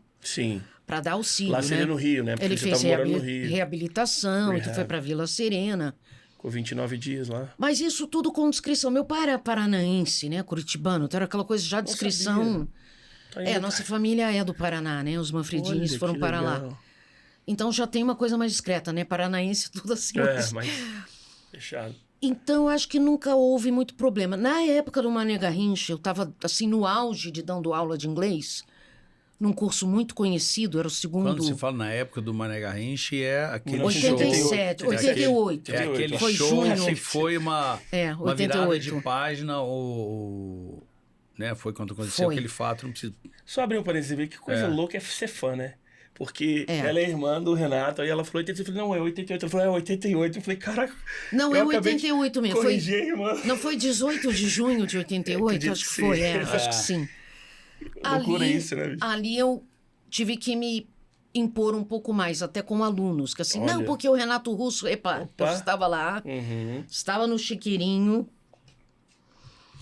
dar auxílio. Lá seria no Rio, né? Porque ele você fez tava morando no Rio. reabilitação, então foi para Vila Serena. Ficou 29 dias lá. Mas isso tudo com descrição. Meu pai era paranaense, né? Curitibano. Então era aquela coisa já de descrição. Nossa família é do Paraná, né? Os Manfredines foram para lá. Então já tem uma coisa mais discreta, né? Paranaense, tudo assim. Mas fechado. Então eu acho que nunca houve muito problema. Na época do Mané Garrincha, eu estava assim no auge de dando aula de inglês, num curso muito conhecido, era o segundo... Quando se fala na época do Mané Garrincha, é aquele 87, show... 88. É aquele foi show junho. que foi uma virada de 88. página, né? Foi quando aconteceu aquele fato, não precisa... Só abrir um parênteses e ver que coisa louca é ser fã, né? Porque ela é irmã do Renato, aí ela falou 88, eu falei, não, é 88. Ela falou, é 88. Eu falei, caraca... Não, é 88 mesmo. Não foi 18 de junho de 88? Acho que foi, acho que sim. Loucura isso, né? Ali eu tive que me impor um pouco mais, até com alunos, que assim, não, porque o Renato Russo, eu estava lá, estava no Chiqueirinho,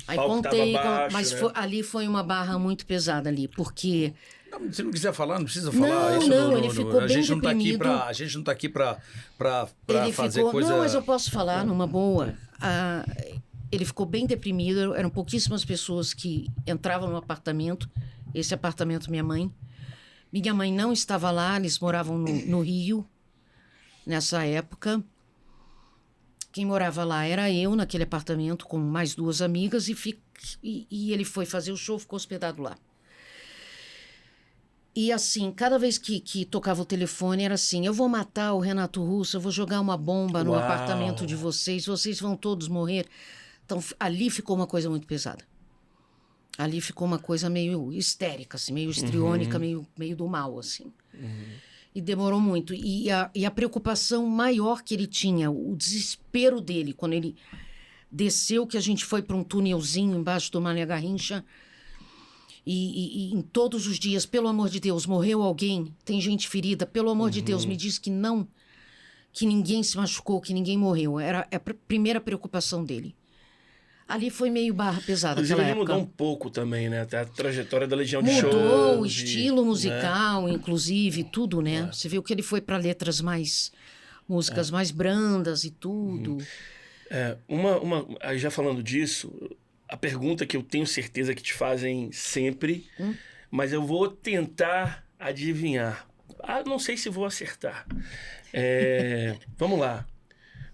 aí contei, baixo, mas né? ali foi uma barra muito pesada ali, porque... Não, se não quiser falar, não precisa falar. Ele ficou bem deprimido. A gente não está aqui para fazer coisa... Não, mas eu posso falar numa boa. Ele ficou bem deprimido, eram pouquíssimas pessoas que entravam no apartamento, esse apartamento minha mãe. Minha mãe não estava lá, eles moravam no Rio, nessa época. Quem morava lá era eu, naquele apartamento, com mais 2 amigas, e ele foi fazer o show, ficou hospedado lá. E assim, cada vez que tocava o telefone, era assim, eu vou matar o Renato Russo, eu vou jogar uma bomba no apartamento de vocês vão todos morrer. Então, ali ficou uma coisa muito pesada. Ali ficou uma coisa meio histérica, assim, meio histriônica, meio do mal, assim. E demorou muito. E a preocupação maior que ele tinha, o desespero dele, quando ele desceu, que a gente foi para um túnelzinho embaixo do Mané Garrincha, e em todos os dias, pelo amor de Deus, morreu alguém, tem gente ferida, pelo amor de Deus, me diz que não, que ninguém se machucou, que ninguém morreu. Era a primeira preocupação dele. Ali foi meio barra pesada. Inclusive, ele época. mudou um pouco também, né? Até a trajetória da Legião de Shows. Mudou o estilo musical, né? Inclusive, tudo, né? Você viu que ele foi para letras mais... músicas mais brandas e tudo. Aí já falando disso, a pergunta que eu tenho certeza que te fazem sempre, mas eu vou tentar adivinhar. Não sei se vou acertar. Vamos lá.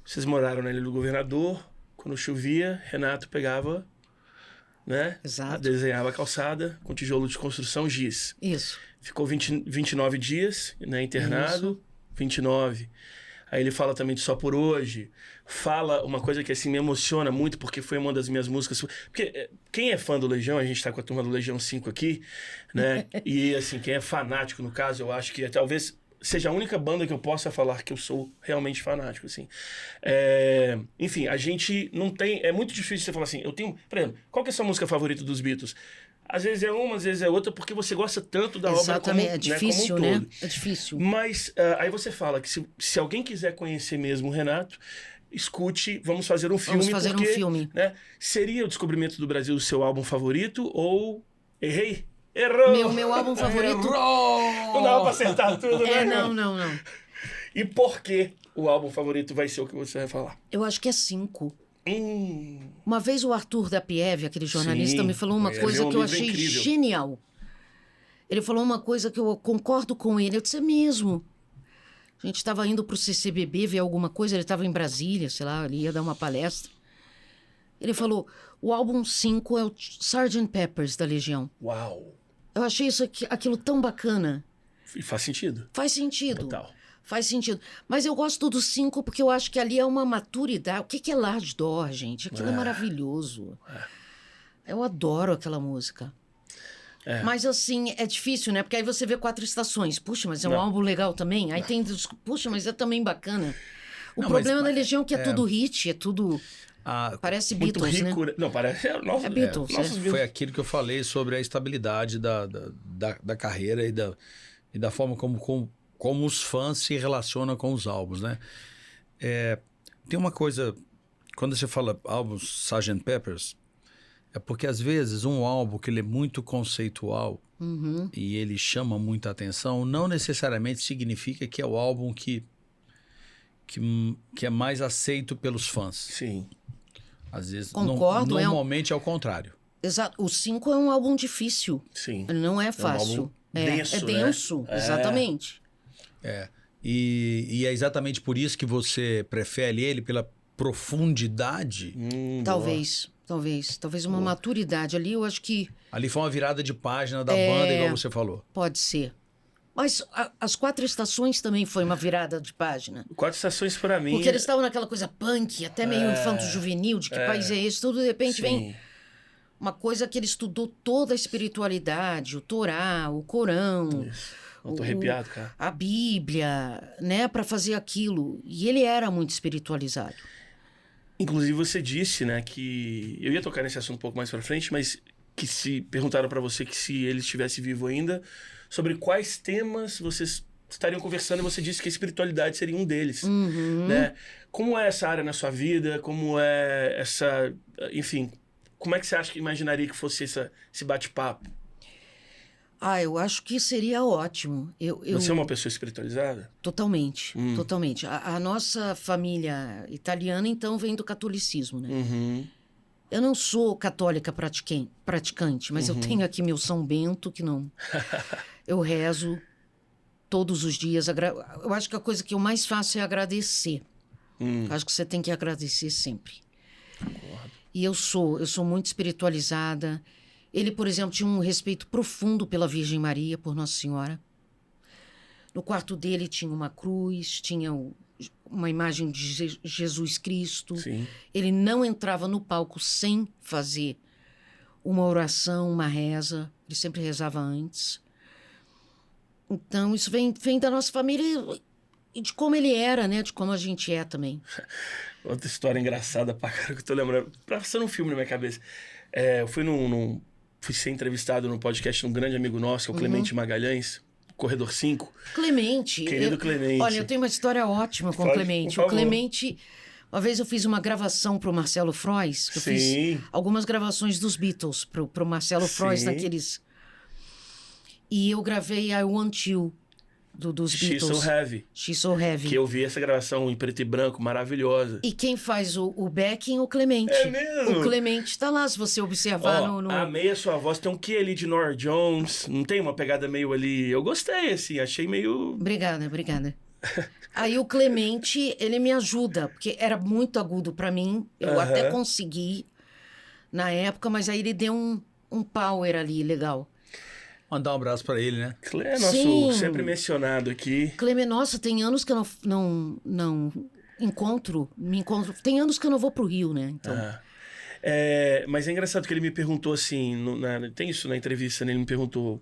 Vocês moraram na Ilha do Governador. Quando chovia, Renato pegava, né? Exato. Desenhava a calçada com tijolo de construção, giz. Isso. Ficou 29 dias, né, internado. Isso. 29. Aí ele fala também de Só Por Hoje. Fala uma coisa que assim me emociona muito, porque foi uma das minhas músicas. Porque quem é fã do Legião, a gente tá com a turma do Legião 5 aqui, né? E assim, quem é fanático, no caso, eu acho que talvez seja a única banda que eu possa falar que eu sou realmente fanático, assim. Enfim, a gente não tem... É muito difícil você falar assim, eu tenho... Por exemplo, qual que é a sua música favorita dos Beatles? Às vezes é uma, às vezes é outra, porque você gosta tanto da obra como, Exatamente, é difícil, como um todo. né? É difícil. Mas aí você fala que se alguém quiser conhecer mesmo o Renato, escute, vamos fazer um filme. Vamos fazer porque, um filme. Né, seria o Descobrimento do Brasil o seu álbum favorito ou... Errei? Errou! Meu álbum favorito... Errou! Não dava pra acertar tudo, né? Não. E por que o álbum favorito vai ser o que você vai falar? Eu acho que é 5. Uma vez o Arthur da Pieve, aquele jornalista, Sim, me falou uma coisa um que eu livro achei incrível. genial. Ele falou uma coisa que eu concordo com ele. Eu disse, é mesmo. A gente estava indo pro CCBB ver alguma coisa, ele estava em Brasília, sei lá, ele ia dar uma palestra. Ele falou, o álbum 5 é o Sgt. Pepper's da Legião. Uau! Eu achei aquilo tão bacana. E faz sentido. Faz sentido. Total. Faz sentido. Mas eu gosto do 5 porque eu acho que ali é uma maturidade. O que é Large Door, gente? Aquilo é maravilhoso. Eu adoro aquela música. Mas assim, é difícil, né? Porque aí você vê 4 estações. Puxa, mas é um álbum legal também. Aí tem... Puxa, mas é também bacana. O problema da Legião é que é tudo hit, é tudo... Parece Muito Beatles, rico, né? Não, parece... É Beatles, nossos Beatles. Foi aquilo que eu falei sobre a estabilidade da carreira e da forma como os fãs se relacionam com os álbuns, né? Tem uma coisa, quando você fala álbuns Sgt. Pepper's, é porque às vezes um álbum que ele é muito conceitual e ele chama muita atenção, não necessariamente significa que é o álbum que é mais aceito pelos fãs. Sim. Às vezes, Concordo, normalmente é o contrário. Exato. O 5 é um álbum difícil. Sim. Ele não é um fácil. álbum denso, é denso, né? exatamente. E é exatamente por isso que você prefere ele pela profundidade. Talvez uma maturidade ali, eu acho que Ali foi uma virada de página da banda, igual você falou. pode ser. Mas as 4 estações também foi uma virada de página. 4 estações pra mim... Porque eles estavam naquela coisa punk, até meio infanto-juvenil, de que país é esse? Tudo de repente Sim. vem uma coisa que ele estudou toda a espiritualidade, o Torá, o Corão... Eu tô arrepiado, cara. A Bíblia, né, para fazer aquilo. E ele era muito espiritualizado. Inclusive você disse, né, que... Eu ia tocar nesse assunto um pouco mais pra frente, mas que se perguntaram pra você que se ele estivesse vivo ainda, sobre quais temas vocês estariam conversando, e você disse que a espiritualidade seria um deles, né? Como é essa área na sua vida? Como é essa... Enfim, como é que você acha que imaginaria que fosse esse bate-papo? Eu acho que seria ótimo. Você é uma pessoa espiritualizada? Totalmente, totalmente. A nossa família italiana, então, vem do catolicismo, né? Eu não sou católica praticante, mas eu tenho aqui meu São Bento, que não... Eu rezo todos os dias. Eu acho que a coisa que eu mais faço é agradecer. Eu acho que você tem que agradecer sempre. Concordo. E eu sou muito espiritualizada. Ele, por exemplo, tinha um respeito profundo pela Virgem Maria, por Nossa Senhora. No quarto dele tinha uma cruz, tinha uma imagem de Jesus Cristo. Sim. Ele não entrava no palco sem fazer uma oração, uma reza. Ele sempre rezava antes. Então, isso vem da nossa família e de como ele era, né? De como a gente é também. Outra história engraçada pra cara que eu tô lembrando. Passando um filme na minha cabeça. Eu fui fui ser entrevistado no podcast de um grande amigo nosso, que é o Clemente Magalhães, Corredor 5. Clemente. Querido Clemente. Olha, eu tenho uma história ótima com o Clemente. O Clemente... Uma vez eu fiz uma gravação pro Marcelo Frois. Eu fiz algumas gravações dos Beatles pro Marcelo Frois, naqueles... E eu gravei I Want You, dos Beatles. She's So Heavy. She's So Heavy. Que eu vi essa gravação em preto e branco, maravilhosa. E quem faz o backing é o Clemente. É mesmo? O Clemente tá lá, se você observar no... Amei a sua voz. Tem um quê ali de Norah Jones? Não tem uma pegada meio ali... Eu gostei, assim. Achei meio... Obrigada. Aí o Clemente, ele me ajuda, porque era muito agudo pra mim. Eu até consegui na época, mas aí ele deu um power ali legal. Mandar um abraço pra ele, né? É nosso Sim. sempre mencionado aqui. Clemente, nossa, tem anos que eu não me encontro. Tem anos que eu não vou pro Rio, né? Então... Mas é engraçado que ele me perguntou assim, tem isso na entrevista, né? Ele me perguntou,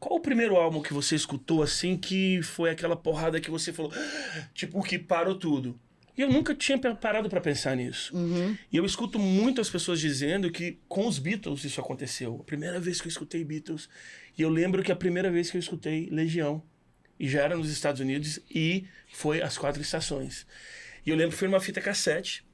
Qual o primeiro álbum que você escutou assim que foi aquela porrada que você falou, tipo, que parou tudo? E eu nunca tinha parado pra pensar nisso. E eu escuto muitas pessoas dizendo que com os Beatles isso aconteceu. A primeira vez que eu escutei Beatles. E eu lembro que a primeira vez que eu escutei Legião. E já era nos Estados Unidos e foi As Quatro Estações. E eu lembro que foi numa fita cassete.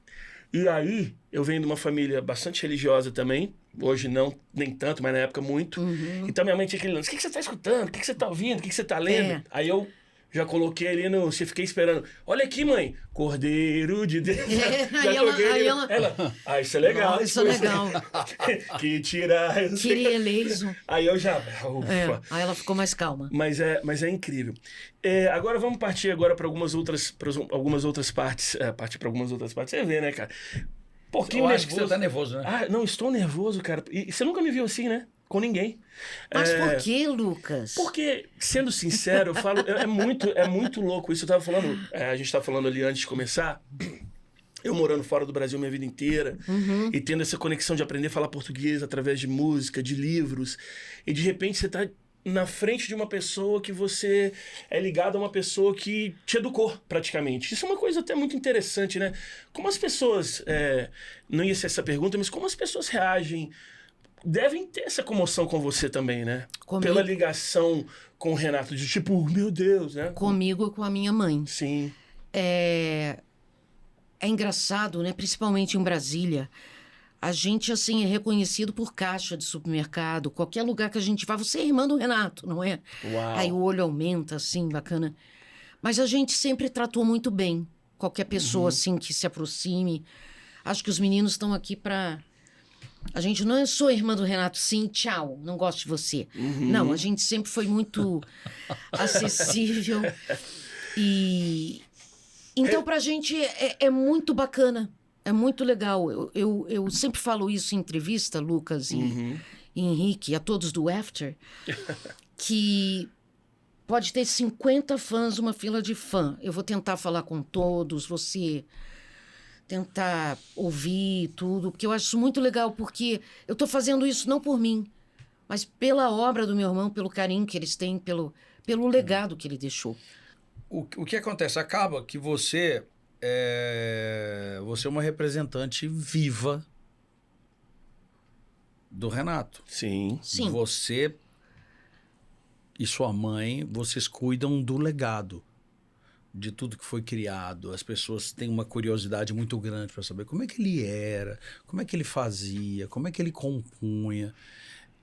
E aí eu venho de uma família bastante religiosa também. Hoje não, nem tanto, mas na época muito. Então minha mãe tinha aquele lance, o que você tá escutando? O que você tá ouvindo? O que você tá lendo? É. Aí eu já coloquei ali no... Você fiquei esperando. Olha aqui, mãe. Cordeiro de Deus. Aí Ela... Ah, isso é legal. Isso é legal. Que tira... Kyrie eleison. Aí eu já... Ufa. Aí ela ficou mais calma. Mas é incrível. Agora vamos partir agora para algumas outras partes. Partir para algumas outras partes. Você vê, né, cara? Pouquinho Eu nervoso. acho que você tá nervoso, né? Ah, não, estou nervoso, cara. E você nunca me viu assim, né? Com ninguém. Mas por que, Lucas? Porque, sendo sincero, eu falo, é muito louco isso. Eu tava falando, a gente tava falando ali antes de começar, eu morando fora do Brasil minha vida inteira, e tendo essa conexão de aprender a falar português através de música, de livros, e de repente você tá na frente de uma pessoa que você é ligado a uma pessoa que te educou, praticamente. Isso é uma coisa até muito interessante, né? Como as pessoas, não ia ser essa pergunta, mas como as pessoas reagem, devem ter essa comoção com você também, né? Comigo. Pela ligação com o Renato, de tipo, meu Deus, né? Comigo e com a minha mãe. Sim. É engraçado, né? Principalmente em Brasília. A gente, assim, é reconhecido por caixa de supermercado. Qualquer lugar que a gente vai, você é irmã do Renato, não é? Uau. Aí o olho aumenta, assim, bacana. Mas a gente sempre tratou muito bem. Qualquer pessoa, assim, que se aproxime. Acho que os meninos estão aqui pra... A gente não é só irmã do Renato, sim, tchau, não gosto de você. Não, a gente sempre foi muito acessível. E... Então, pra gente, é muito bacana. É muito legal. Eu sempre falo isso em entrevista, Lucas e Henrique, a todos do After, que pode ter 50 fãs, uma fila de fã. Eu vou tentar falar com todos, você tentar ouvir tudo, porque eu acho isso muito legal, porque eu estou fazendo isso não por mim, mas pela obra do meu irmão, pelo carinho que eles têm, pelo legado que ele deixou. O que acontece? Acaba que você é uma representante viva do Renato. Sim. Sim. Você e sua mãe, vocês cuidam do legado, de tudo que foi criado. As pessoas têm uma curiosidade muito grande para saber como é que ele era, como é que ele fazia, como é que ele compunha.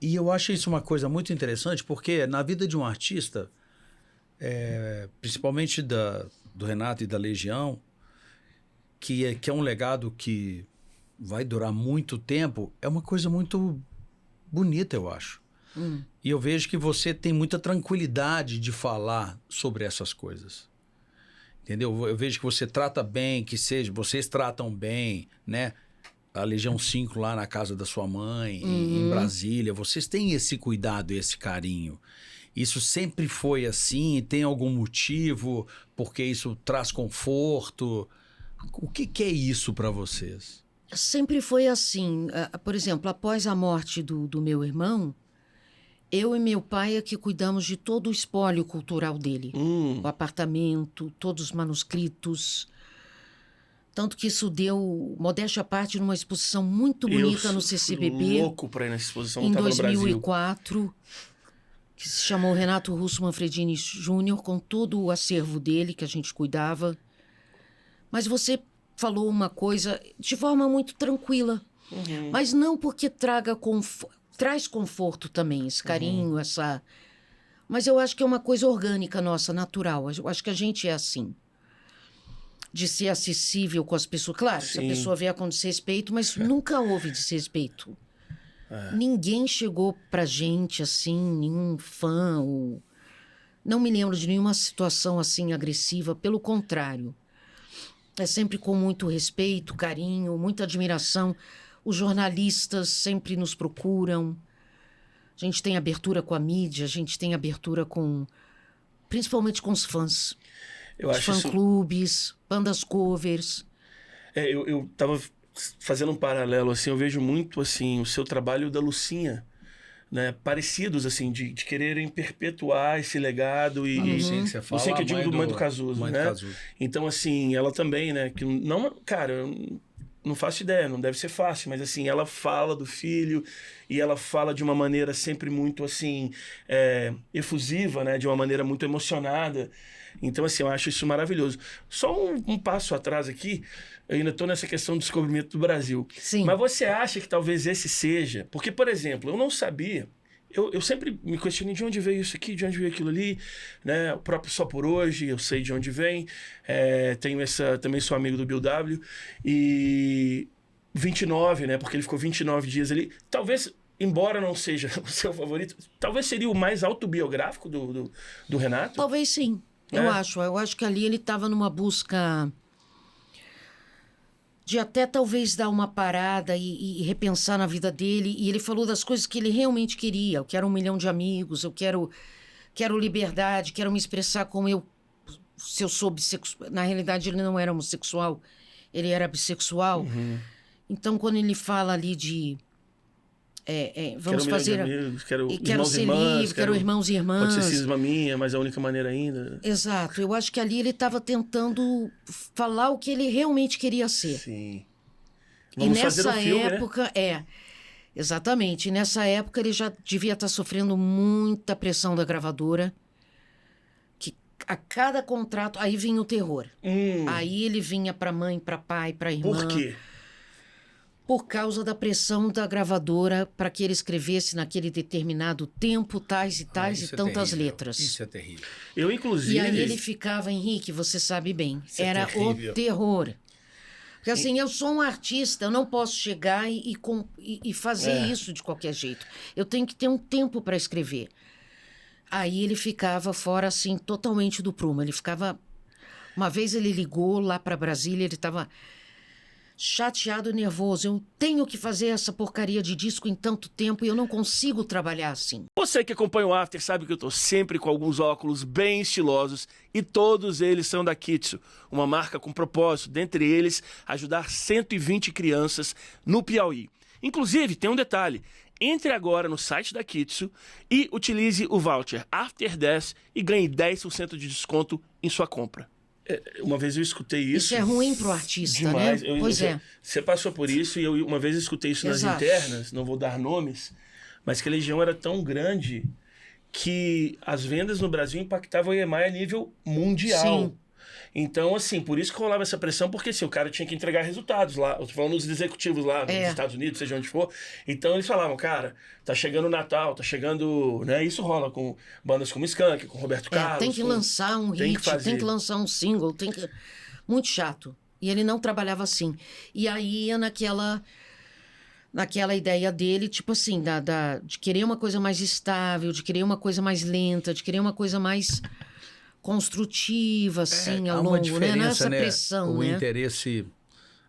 E eu acho isso uma coisa muito interessante, porque na vida de um artista, principalmente do Renato e da Legião, que é um legado que vai durar muito tempo, é uma coisa muito bonita, eu acho. E eu vejo que você tem muita tranquilidade de falar sobre essas coisas. Entendeu? Eu vejo que você trata bem, vocês tratam bem, né? A Legião 5 lá na casa da sua mãe, em Brasília, vocês têm esse cuidado, esse carinho. Isso sempre foi assim? Tem algum motivo? Porque isso traz conforto? O que é isso para vocês? Sempre foi assim. Por exemplo, após a morte do meu irmão, eu e meu pai é que cuidamos de todo o espólio cultural dele. O apartamento, todos os manuscritos. Tanto que isso deu, modéstia à parte, numa exposição muito bonita no CCBB. Louco pra ir nessa exposição, em tava no Brasil. 2004, que se chamou Renato Russo Manfredini Júnior, com todo o acervo dele, que a gente cuidava. Mas você falou uma coisa de forma muito tranquila. Mas não porque traz conforto também, esse carinho, essa... Mas eu acho que é uma coisa orgânica nossa, natural. Eu acho que a gente é assim. De ser acessível com as pessoas. Claro, se a pessoa vier com desrespeito, mas nunca houve desrespeito. Ninguém chegou pra gente assim, nenhum fã. Não me lembro de nenhuma situação assim agressiva, pelo contrário. É sempre com muito respeito, carinho, muita admiração. Os jornalistas sempre nos procuram. A gente tem abertura com a mídia, a gente tem abertura principalmente com os fãs. Os fã-clubes, bandas covers. Eu tava fazendo um paralelo, assim, eu vejo muito, assim, o seu trabalho da Lucinha né, parecidos, assim, de quererem perpetuar esse legado e... Lucinha que você fala, Lucinha que eu digo do Mãe do Cazuza, Cazuza, Mãe né? do Cazuza. Então, assim, ela também, né, que não... Cara, eu não faço ideia, não deve ser fácil, mas, assim, ela fala do filho e ela fala de uma maneira sempre muito, assim, efusiva, né, de uma maneira muito emocionada. Então, assim, eu acho isso maravilhoso. Só um passo atrás aqui, eu ainda estou nessa questão do descobrimento do Brasil. Sim. Mas você acha que talvez esse seja... Porque, por exemplo, eu não sabia... Eu sempre me questionei de onde veio isso aqui, de onde veio aquilo ali, né? O próprio Só Por Hoje, eu sei de onde vem. Tenho também sou amigo do Bill W. E 29, né? Porque ele ficou 29 dias ali. Talvez, embora não seja o seu favorito, talvez seria o mais autobiográfico do Renato. Talvez sim. Eu acho que ali ele estava numa busca de até talvez dar uma parada e repensar na vida dele. E ele falou das coisas que ele realmente queria. Eu quero 1 milhão de amigos, eu quero liberdade, quero me expressar como se eu sou bissexual. Na realidade, ele não era homossexual, ele era bissexual. Uhum. Então, quando ele fala ali de... vamos Quero fazer... amigos, quero ser irmãos, livre, quero irmãos e irmãs. Pode ser cisma minha, mas é a única maneira ainda. Exato. Eu acho que ali ele estava tentando falar o que ele realmente queria ser. Sim. E Vamos fazer nessa um filme, época, exatamente. E nessa época ele já devia estar sofrendo muita pressão da gravadora. Que a cada contrato... Aí vinha o terror. Aí ele vinha para mãe, para pai, para irmã. Por quê? Por causa da pressão da gravadora para que ele escrevesse naquele determinado tempo tais e tais e tantas letras. Isso é terrível. Eu, inclusive... E aí ele ficava, Henrique, você sabe bem, Isso é era terrível. o terror. Porque assim, eu sou um artista, eu não posso chegar e fazer isso de qualquer jeito. Eu tenho que ter um tempo para escrever. Aí ele ficava fora, assim, totalmente do prumo. Ele ficava... Uma vez ele ligou lá para Brasília, ele estava chateado e nervoso. Eu tenho que fazer essa porcaria de disco em tanto tempo e eu não consigo trabalhar assim. Você que acompanha o After sabe que eu tô sempre com alguns óculos bem estilosos e todos eles são da Kitsu, uma marca com propósito, dentre eles, ajudar 120 crianças no Piauí. Inclusive, tem um detalhe, entre agora no site da Kitsu e utilize o voucher After10 e ganhe 10% de desconto em sua compra. Uma vez eu escutei isso. Isso é ruim pro artista, demais. né? Pois é. Você passou por isso e eu uma vez escutei isso nas Exato. internas, não vou dar nomes, mas que a Legião era tão grande que as vendas no Brasil impactavam a EMI a nível mundial. Sim. Então, assim, por isso que rolava essa pressão, porque assim, o cara tinha que entregar resultados lá. Eu tô falando dos executivos lá nos Estados Unidos, seja onde for. Então eles falavam, cara, tá chegando o Natal, tá chegando... né? Isso rola com bandas como Skank, com Roberto Carlos. Tem que lançar um tem hit, que fazer. tem que lançar um single, tem que... Muito chato. E ele não trabalhava assim. E aí ia naquela ideia dele, tipo assim, de querer uma coisa mais estável, de querer uma coisa mais lenta, de querer uma coisa mais construtiva, assim, ao Há uma longo, diferença, né? Nessa né? pressão, O né? interesse...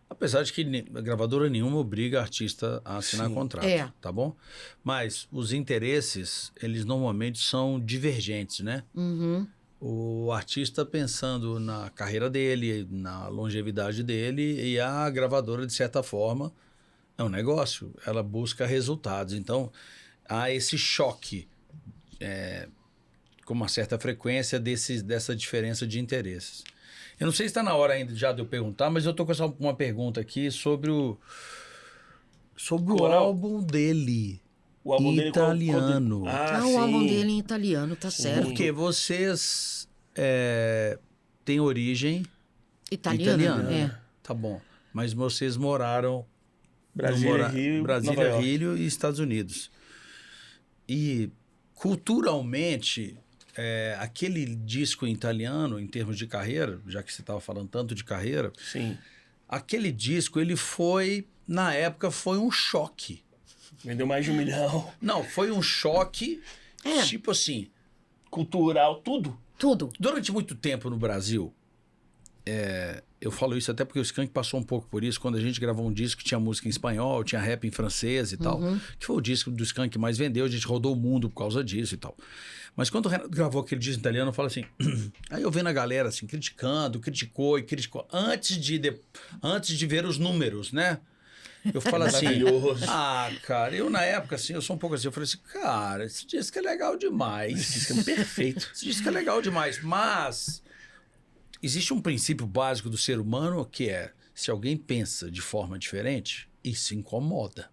Apesar de que a gravadora nenhuma obriga artista a assinar contrato, tá bom? Mas os interesses, eles normalmente são divergentes, né? Uhum. O artista pensando na carreira dele, na longevidade dele, e a gravadora, de certa forma, é um negócio. Ela busca resultados. Então, há esse choque com uma certa frequência dessa diferença de interesses. Eu não sei se está na hora ainda já de eu perguntar, mas eu estou com uma pergunta aqui sobre o álbum dele. O álbum dele italiano. O álbum dele em italiano, tá certo. Porque vocês têm origem Italiana. É. Tá bom. Mas vocês moraram Brasília, Rio e Estados Unidos. E culturalmente, aquele disco em italiano, em termos de carreira, já que você estava falando tanto de carreira, sim, aquele disco, ele foi, na época, foi um choque. Vendeu mais de 1 milhão. Não, foi um choque, tipo assim... Cultural, tudo. Tudo. Durante muito tempo no Brasil, eu falo isso até porque o Skank passou um pouco por isso, quando a gente gravou um disco que tinha música em espanhol, tinha rap em francês e tal, que foi o disco do Skank que mais vendeu, a gente rodou o mundo por causa disso e tal. Mas quando o Renato gravou aquele disco italiano, eu falo assim... Aí eu vendo a galera assim, criticou antes de ver os números, né? Eu falo assim, Maravilhoso. cara, eu na época, assim, eu sou um pouco assim, eu falei assim, cara, esse disco é legal demais. Esse disco é perfeito. Esse disco é legal demais, mas existe um princípio básico do ser humano que é, se alguém pensa de forma diferente, isso incomoda.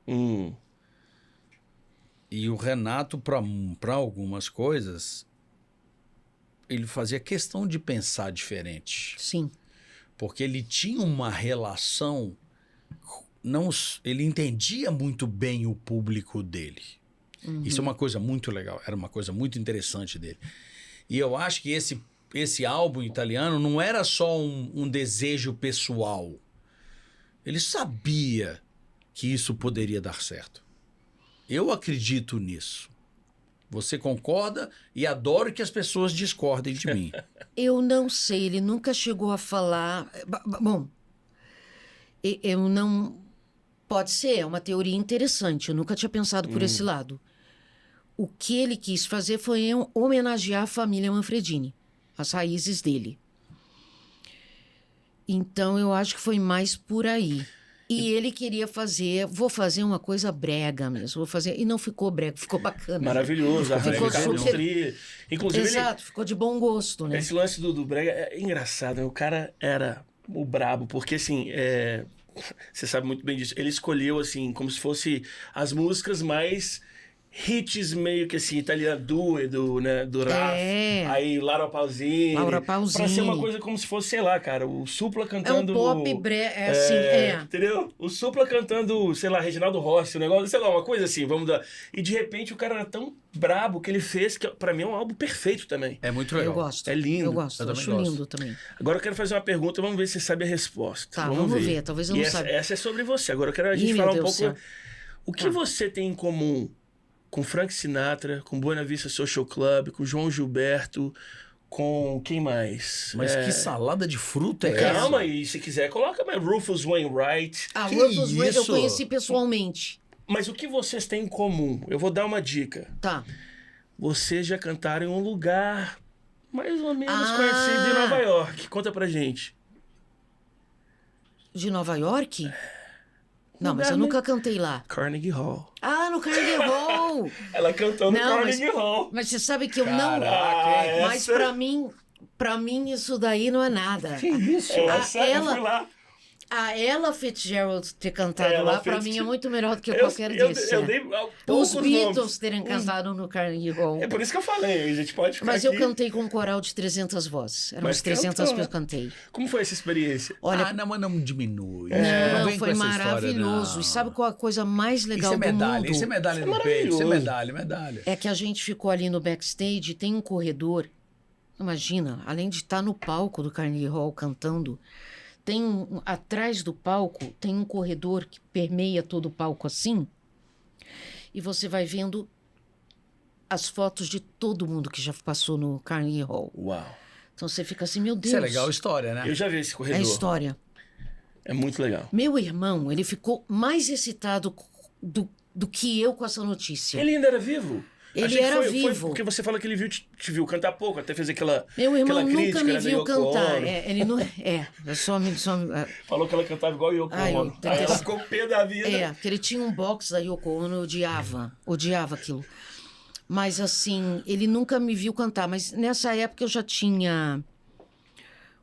E o Renato, para algumas coisas, ele fazia questão de pensar diferente. Sim. Porque ele tinha uma relação, não, ele entendia muito bem o público dele. Isso é uma coisa muito legal, era uma coisa muito interessante dele. E eu acho que esse álbum italiano não era só um desejo pessoal. Ele sabia que isso poderia dar certo. Eu acredito nisso. Você concorda e adoro que as pessoas discordem de mim. Eu não sei, ele nunca chegou a falar. Bom, eu não. Pode ser, é uma teoria interessante. Eu nunca tinha pensado por esse lado. O que ele quis fazer foi homenagear a família Manfredini, as raízes dele. Então eu acho que foi mais por aí. E ele queria vou fazer uma coisa brega mesmo, vou fazer, e não ficou brega, ficou bacana. Maravilhoso, a Ficou Carlos super... Tri. Inclusive, Exato, ficou de bom gosto, né? esse lance do brega é engraçado, né? O cara era o brabo, porque assim, você sabe muito bem disso, ele escolheu assim, como se fosse as músicas mais hits meio que assim, italiano, do Raf, aí Laura Pausini, pra ser uma coisa como se fosse, sei lá, cara, o Supla cantando... É um pop assim, entendeu? O Supla cantando, sei lá, Reginaldo Rossi, o negócio, sei lá, uma coisa assim, vamos dar... E de repente o cara era tão brabo que ele fez, que pra mim é um álbum perfeito também. É muito legal. Eu gosto. É lindo. Eu gosto, Eu também acho gosto. lindo também. Agora eu quero fazer uma pergunta, vamos ver se você sabe a resposta. Tá, vamos ver, talvez eu não saiba. Essa é sobre você, agora eu quero a gente Ih, falar meu um Deus pouco... do céu. O que você tem em comum com Frank Sinatra, com Buena Vista Social Club, com João Gilberto, com quem mais? Mas que salada de fruta é essa? Calma, e se quiser, coloca mais Rufus Wainwright. Ah, Que Rufus Wainwright eu isso? conheci pessoalmente. Mas o que vocês têm em comum? Eu vou dar uma dica. Tá. Vocês já cantaram em um lugar mais ou menos conhecido em Nova York. Conta pra gente. De Nova York? Não, mas eu Lugar nunca cantei lá. Carnegie Hall. Ah, no Carnegie Hall! Ela cantou no Não, Carnegie Hall. Mas você sabe que eu Caraca, hein? não... Mas pra mim isso daí não é nada. Que isso? Essa, eu ela- fui lá. A Ella Fitzgerald ter cantado Ela lá, pra Fitz- mim é muito melhor do que Eu qualquer desses. eu dei poucos Os Beatles nomes. terem cantado no Carnegie Hall. É por isso que eu falei, a gente pode ficar Mas aqui. eu cantei com um coral de 300 vozes. Eram Mas umas 300 cantou, que eu né? cantei. Como foi essa experiência? Olha, Não, mas não diminui. não, vem com foi essa história, maravilhoso. não. E sabe qual a coisa mais legal Isso é medalha, do mundo? isso é medalha Isso é no peito, isso é maravilhoso. medalha. É que a gente ficou ali no backstage, tem um corredor. Imagina, além de estar no palco do Carnegie Hall cantando, tem atrás do palco tem um corredor que permeia todo o palco assim. E você vai vendo as fotos de todo mundo que já passou no Carnegie Hall. Uau. Então você fica assim, meu Deus. Isso é legal, história, né? Eu já vi esse É corredor. história. É muito legal. Meu irmão, ele ficou mais excitado do que eu com essa notícia. Ele ainda era vivo? Ele Achei que era foi vivo. Porque você fala que ele te viu cantar pouco, até fez aquela Meu irmão aquela crítica, nunca me né, da viu Yoko cantar. Ono. Ele não. Só me. Falou que ela cantava igual Yoko Ai, Ono. eu Aí ela detesto. ficou pé da vida. Que ele tinha um box da Yoko Ono, eu odiava aquilo. Mas assim, ele nunca me viu cantar. Mas nessa época eu já tinha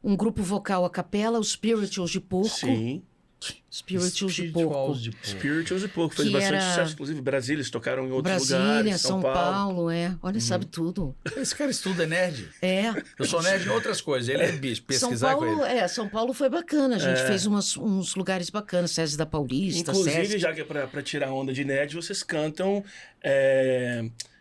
um grupo vocal a capela, os Spirituals de Porco. Sim. Spirituals de Porco. Spirituals e pouco. Fez Que bastante era- sucesso. Inclusive, Brasília, eles tocaram em outros Brasília, lugares. São Paulo, Olha, sabe tudo. Esse cara estuda, é nerd. É. Eu sou nerd em outras coisas, ele é bicho, pesquisar com ele. São Paulo foi bacana. A gente fez uns lugares bacanas, Sesi da Paulista, Inclusive, Sesc. já que é pra tirar onda de nerd, vocês cantam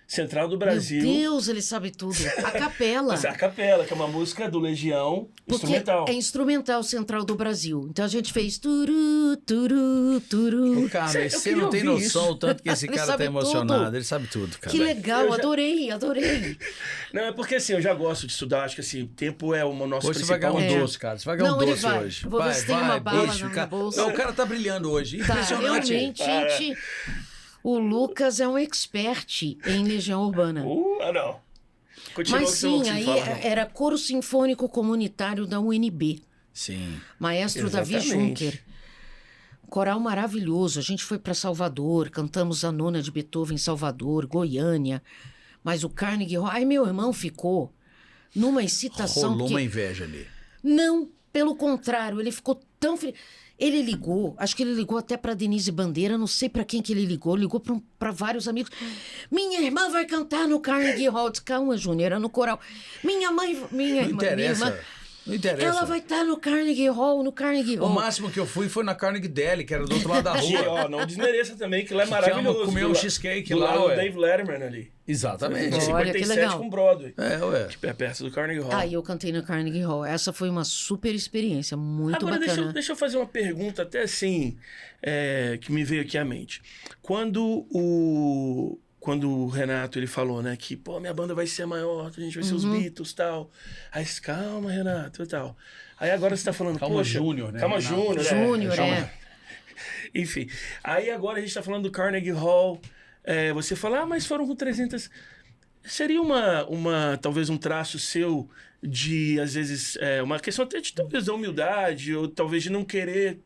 Central do Brasil. Meu Deus, ele sabe tudo. A capela. A capela, que é uma música do Legião, Porque instrumental. é instrumental Central do Brasil. Então a gente fez turu, turu, turu. Cara, Eu você queria não tem ouvir noção isso. o tanto que esse Ele cara sabe tá emocionado. tudo. Ele sabe tudo, cara. Que legal, Eu já- adorei. Não, é porque assim, eu já gosto de estudar, acho que assim, tempo é o nosso Hoje você vai principal... ganhar um É. doce, cara. Você vai ganhar Não, um ele doce vai. hoje. Vou ver se tem uma bala na minha cara... bolsa. Não, o cara tá brilhando hoje. Tá, Impressionante. realmente, gente. O Lucas é um expert em Legião Urbana. não. Continua Mas que você não sim, precisa aí falar, não. era coro sinfônico comunitário da UNB. Sim. Maestro Davi Exatamente. Juncker. coral maravilhoso. A gente foi para Salvador, cantamos a nona de Beethoven em Salvador, Goiânia. Mas o Carnegie Hall... Aí meu irmão ficou numa excitação... Rolou uma inveja ali. Não, pelo contrário, ele ficou tão feliz. Ele ligou, acho que ele ligou até para Denise Bandeira, não sei para quem que ele ligou para vários amigos. Minha irmã vai cantar no Carnegie Hall. Disse, calma, Júnior, era no coral. Minha irmã, minha irmã... Não interessa. Ela vai estar no Carnegie Hall, no Carnegie Hall. O máximo que eu fui foi na Carnegie Deli, que era do outro lado da Aqui, rua. ó, não desmereça também, que lá é maravilhoso. Comer um cheesecake do lá, lado do ué. Dave Letterman ali. Exatamente. Olha, que 57 legal. com Broadway. Ué. Tipo, é perto do Carnegie Hall. Aí eu cantei no Carnegie Hall. Essa foi uma super experiência, muito Agora, bacana. deixa eu fazer uma pergunta até assim, que me veio aqui à mente. Quando o Renato ele falou, né, que pô, minha banda vai ser maior, a gente vai ser os Beatles e tal. Aí, calma, Renato e tal. Aí agora você tá falando, Calma, poxa... Júnior, né, Calma, Renato? Júnior, Júnior, Calma. Enfim, aí agora a gente tá falando do Carnegie Hall. Você fala, mas foram com 300... Seria talvez um traço seu de, às vezes, uma questão até de talvez da humildade, ou talvez de não querer...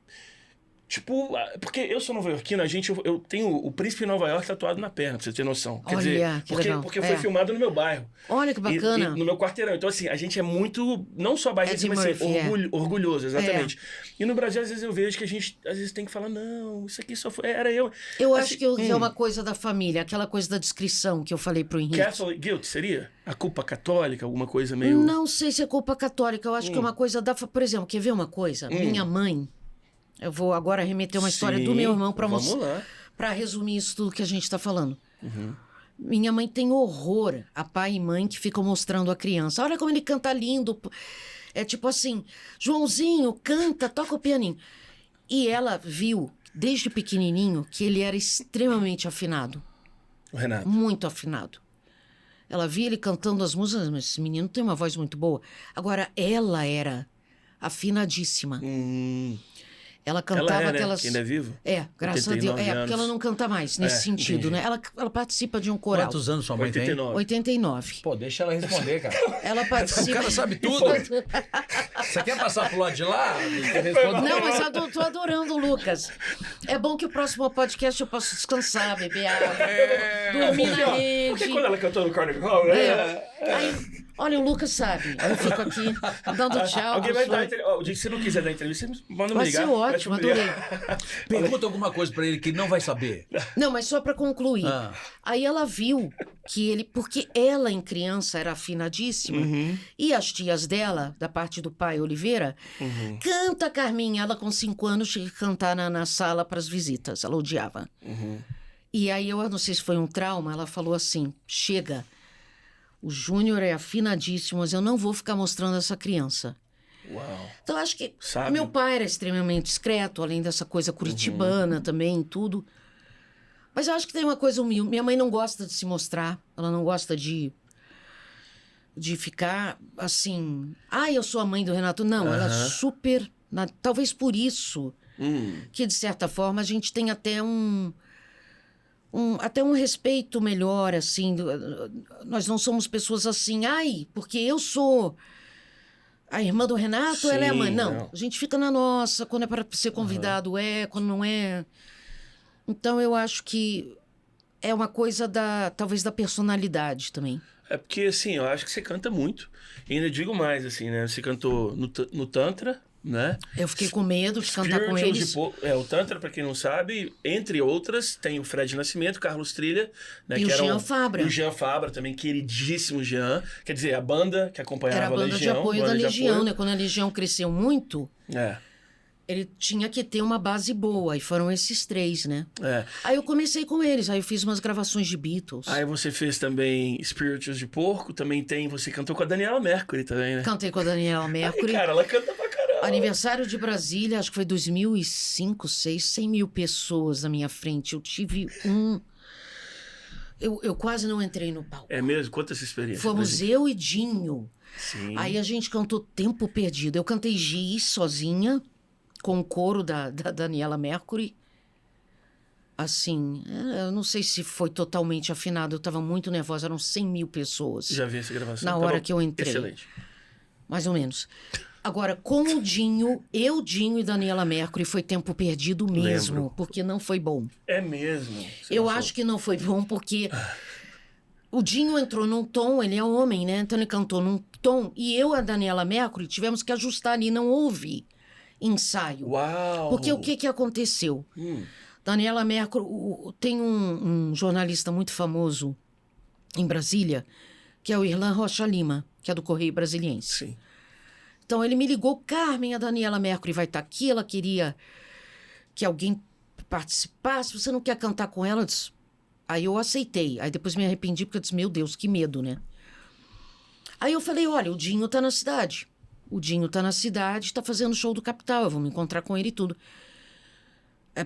Tipo, porque eu sou nova-iorquino, eu tenho o Príncipe de Nova York tatuado na perna, pra você ter noção. Quer Olha, dizer, que legal. porque foi filmado no meu bairro. Olha que bacana. E no meu quarteirão. Então, assim, a gente é muito, não só barrista, Eddie mas assim, Murphy, orgulhoso, exatamente. E no Brasil, às vezes eu vejo que a gente, às vezes, tem que falar, não, isso aqui só foi, era eu. Eu Assim, acho que é uma coisa da família, aquela coisa da descrição que eu falei pro Henrique. Catholic guilt, seria? A culpa católica, alguma coisa meio... Não sei se é culpa católica, eu acho que é uma coisa da... Por exemplo, quer ver uma coisa? Minha mãe... Eu vou agora remeter uma história do meu irmão para resumir isso tudo que a gente está falando. Minha mãe tem horror a pai e mãe que ficam mostrando a criança. Olha como ele canta lindo. É tipo assim, Joãozinho, canta, toca o pianinho. E ela viu, desde pequenininho, que ele era extremamente afinado. O Renato. Muito afinado. Ela via ele cantando as músicas, mas esse menino tem uma voz muito boa. Agora, ela era afinadíssima. Ela cantava aquelas... Que ainda é vivo? Graças a Deus. 89 porque ela não canta mais nesse sentido, entendi. né? Ela participa de um coral. Quantos anos sua mãe 89. tem? 89. Pô, deixa ela responder, cara. Ela participa... O cara sabe tudo. Você quer passar pro lado de lá? Não, mas eu tô adorando o Lucas. É bom que o próximo podcast eu posso descansar, beber água, dormir na rede. Porque quando ela cantou no Carnegie Hall, né? Aí, olha, o Lucas sabe. Aí eu fico aqui dando tchau. Alguém vai dar entrevista. O dia que você não quiser dar entrevista, você manda me Vai ligar. ser ótimo, adorei. Pergunta alguma coisa pra ele que ele não vai saber. Não, mas só para concluir. Aí ela viu que ele... Porque ela, em criança, era afinadíssima. E as tias dela, da parte do pai Oliveira, canta, Carminha. Ela, com 5 anos, tinha que cantar na sala para as visitas. Ela odiava. E aí, eu não sei se foi um trauma, ela falou assim, chega, o Júnior é afinadíssimo, mas eu não vou ficar mostrando essa criança. Uau. Então, acho que Sabe? meu pai era extremamente discreto, além dessa coisa curitibana também, tudo. Mas eu acho que tem uma coisa humilde. Minha mãe não gosta de se mostrar, ela não gosta de ficar assim... eu sou a mãe do Renato. Não, ela é super... Talvez por isso que, de certa forma, a gente tem até até um respeito melhor, assim. Nós não somos pessoas assim, porque eu sou a irmã do Renato, ela é a mãe. Não, a gente fica na nossa, quando é para ser convidado quando não é. Então, eu acho que é uma coisa talvez da personalidade também. É porque, assim, eu acho que você canta muito. E ainda digo mais, assim, né? Você cantou no Tantra, né? Eu fiquei com medo de cantar com eles. O Tantra, pra quem não sabe, entre outras, tem o Fred Nascimento, Carlos Trilha, né? E que o era Jean Fabra. E o Jean Fabra, também queridíssimo Jean. Quer dizer, a banda que acompanhava Era a banda Legião. de apoio da Legião, né? Quando a Legião cresceu muito, ele tinha que ter uma base boa. E foram esses 3, né? Aí eu comecei com eles. Aí eu fiz umas gravações de Beatles. Aí você fez também Spirituals de Porco. Também você cantou com a Daniela Mercury também, né? Cantei com a Daniela Mercury. Cara, ela canta pra caramba. Aniversário de Brasília, acho que foi 2005, 2006, 100 mil pessoas na minha frente. Eu tive Eu quase não entrei no palco. É mesmo? Conta essa experiência. Fomos eu e Dinho. Sim. Aí a gente cantou Tempo Perdido. Eu cantei Giz sozinha, com o coro da Daniela Mercury. Assim, eu não sei se foi totalmente afinado. Eu estava muito nervosa, eram 100 mil pessoas. Já vi essa gravação. Na hora que eu entrei. Excelente. Mais ou menos. Agora, com o Dinho, Dinho e Daniela Mercury, foi tempo perdido mesmo, Lembro. porque não foi bom. É mesmo? Eu acho que não foi bom porque o Dinho entrou num tom, ele é homem, né? Então ele cantou num tom e eu e a Daniela Mercury tivemos que ajustar ali, não houve ensaio. Uau! Porque o que aconteceu? Daniela Mercury, tem um jornalista muito famoso em Brasília, que é o Irlan Rocha Lima, que é do Correio Brasiliense. Sim. Então ele me ligou, Carmen, a Daniela Mercury vai estar aqui, ela queria que alguém participasse, você não quer cantar com ela? Eu disse, aí eu aceitei, aí depois me arrependi porque eu disse, meu Deus, que medo, né? Aí eu falei, olha, o Dinho tá na cidade. O Dinho tá na cidade, tá fazendo show do Capital, eu vou me encontrar com ele e tudo.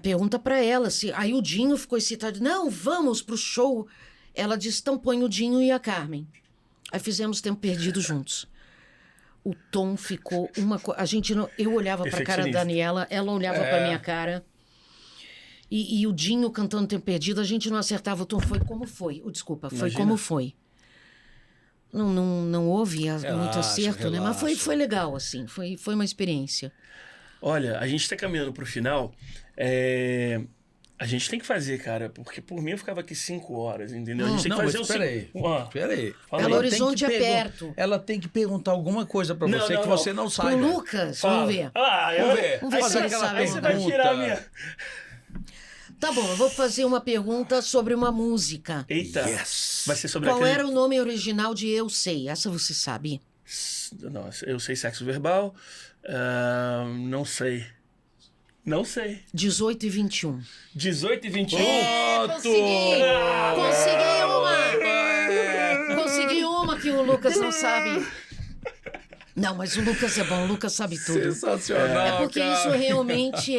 Pergunta pra ela se... Aí o Dinho ficou excitado, não, vamos pro show. Ela disse, então põe o Dinho e a Carmen. Aí fizemos Tempo Perdido juntos. O tom ficou uma coisa... A gente não... Eu olhava pra cara da Daniela, ela olhava pra minha cara. E o Dinho cantando Tempo Perdido, a gente não acertava o tom. Foi como foi. Desculpa, foi como foi. Não houve muito acerto, né? Mas foi legal, assim. Foi uma experiência. Olha, a gente tá caminhando pro final. A gente tem que fazer, cara, porque por mim eu ficava aqui 5 horas, entendeu? A gente tem que fazer Peraí. Belo Horizonte é perto. Ela tem que perguntar alguma coisa pra você que você não sabe. Pro Lucas, vamos ver. Vamos ver se ele sabe. Aí você vai tirar a minha... Tá bom, eu vou fazer uma pergunta sobre uma música. Eita, vai ser sobre Qual era o nome original de Eu Sei? Essa você sabe? Nossa, Eu Sei Sexo Verbal. Não sei. Não sei. 18 e 21. 18 e 21? Consegui uma que o Lucas não sabe. Não, mas o Lucas é bom, o Lucas sabe tudo. Sensacional, É porque isso realmente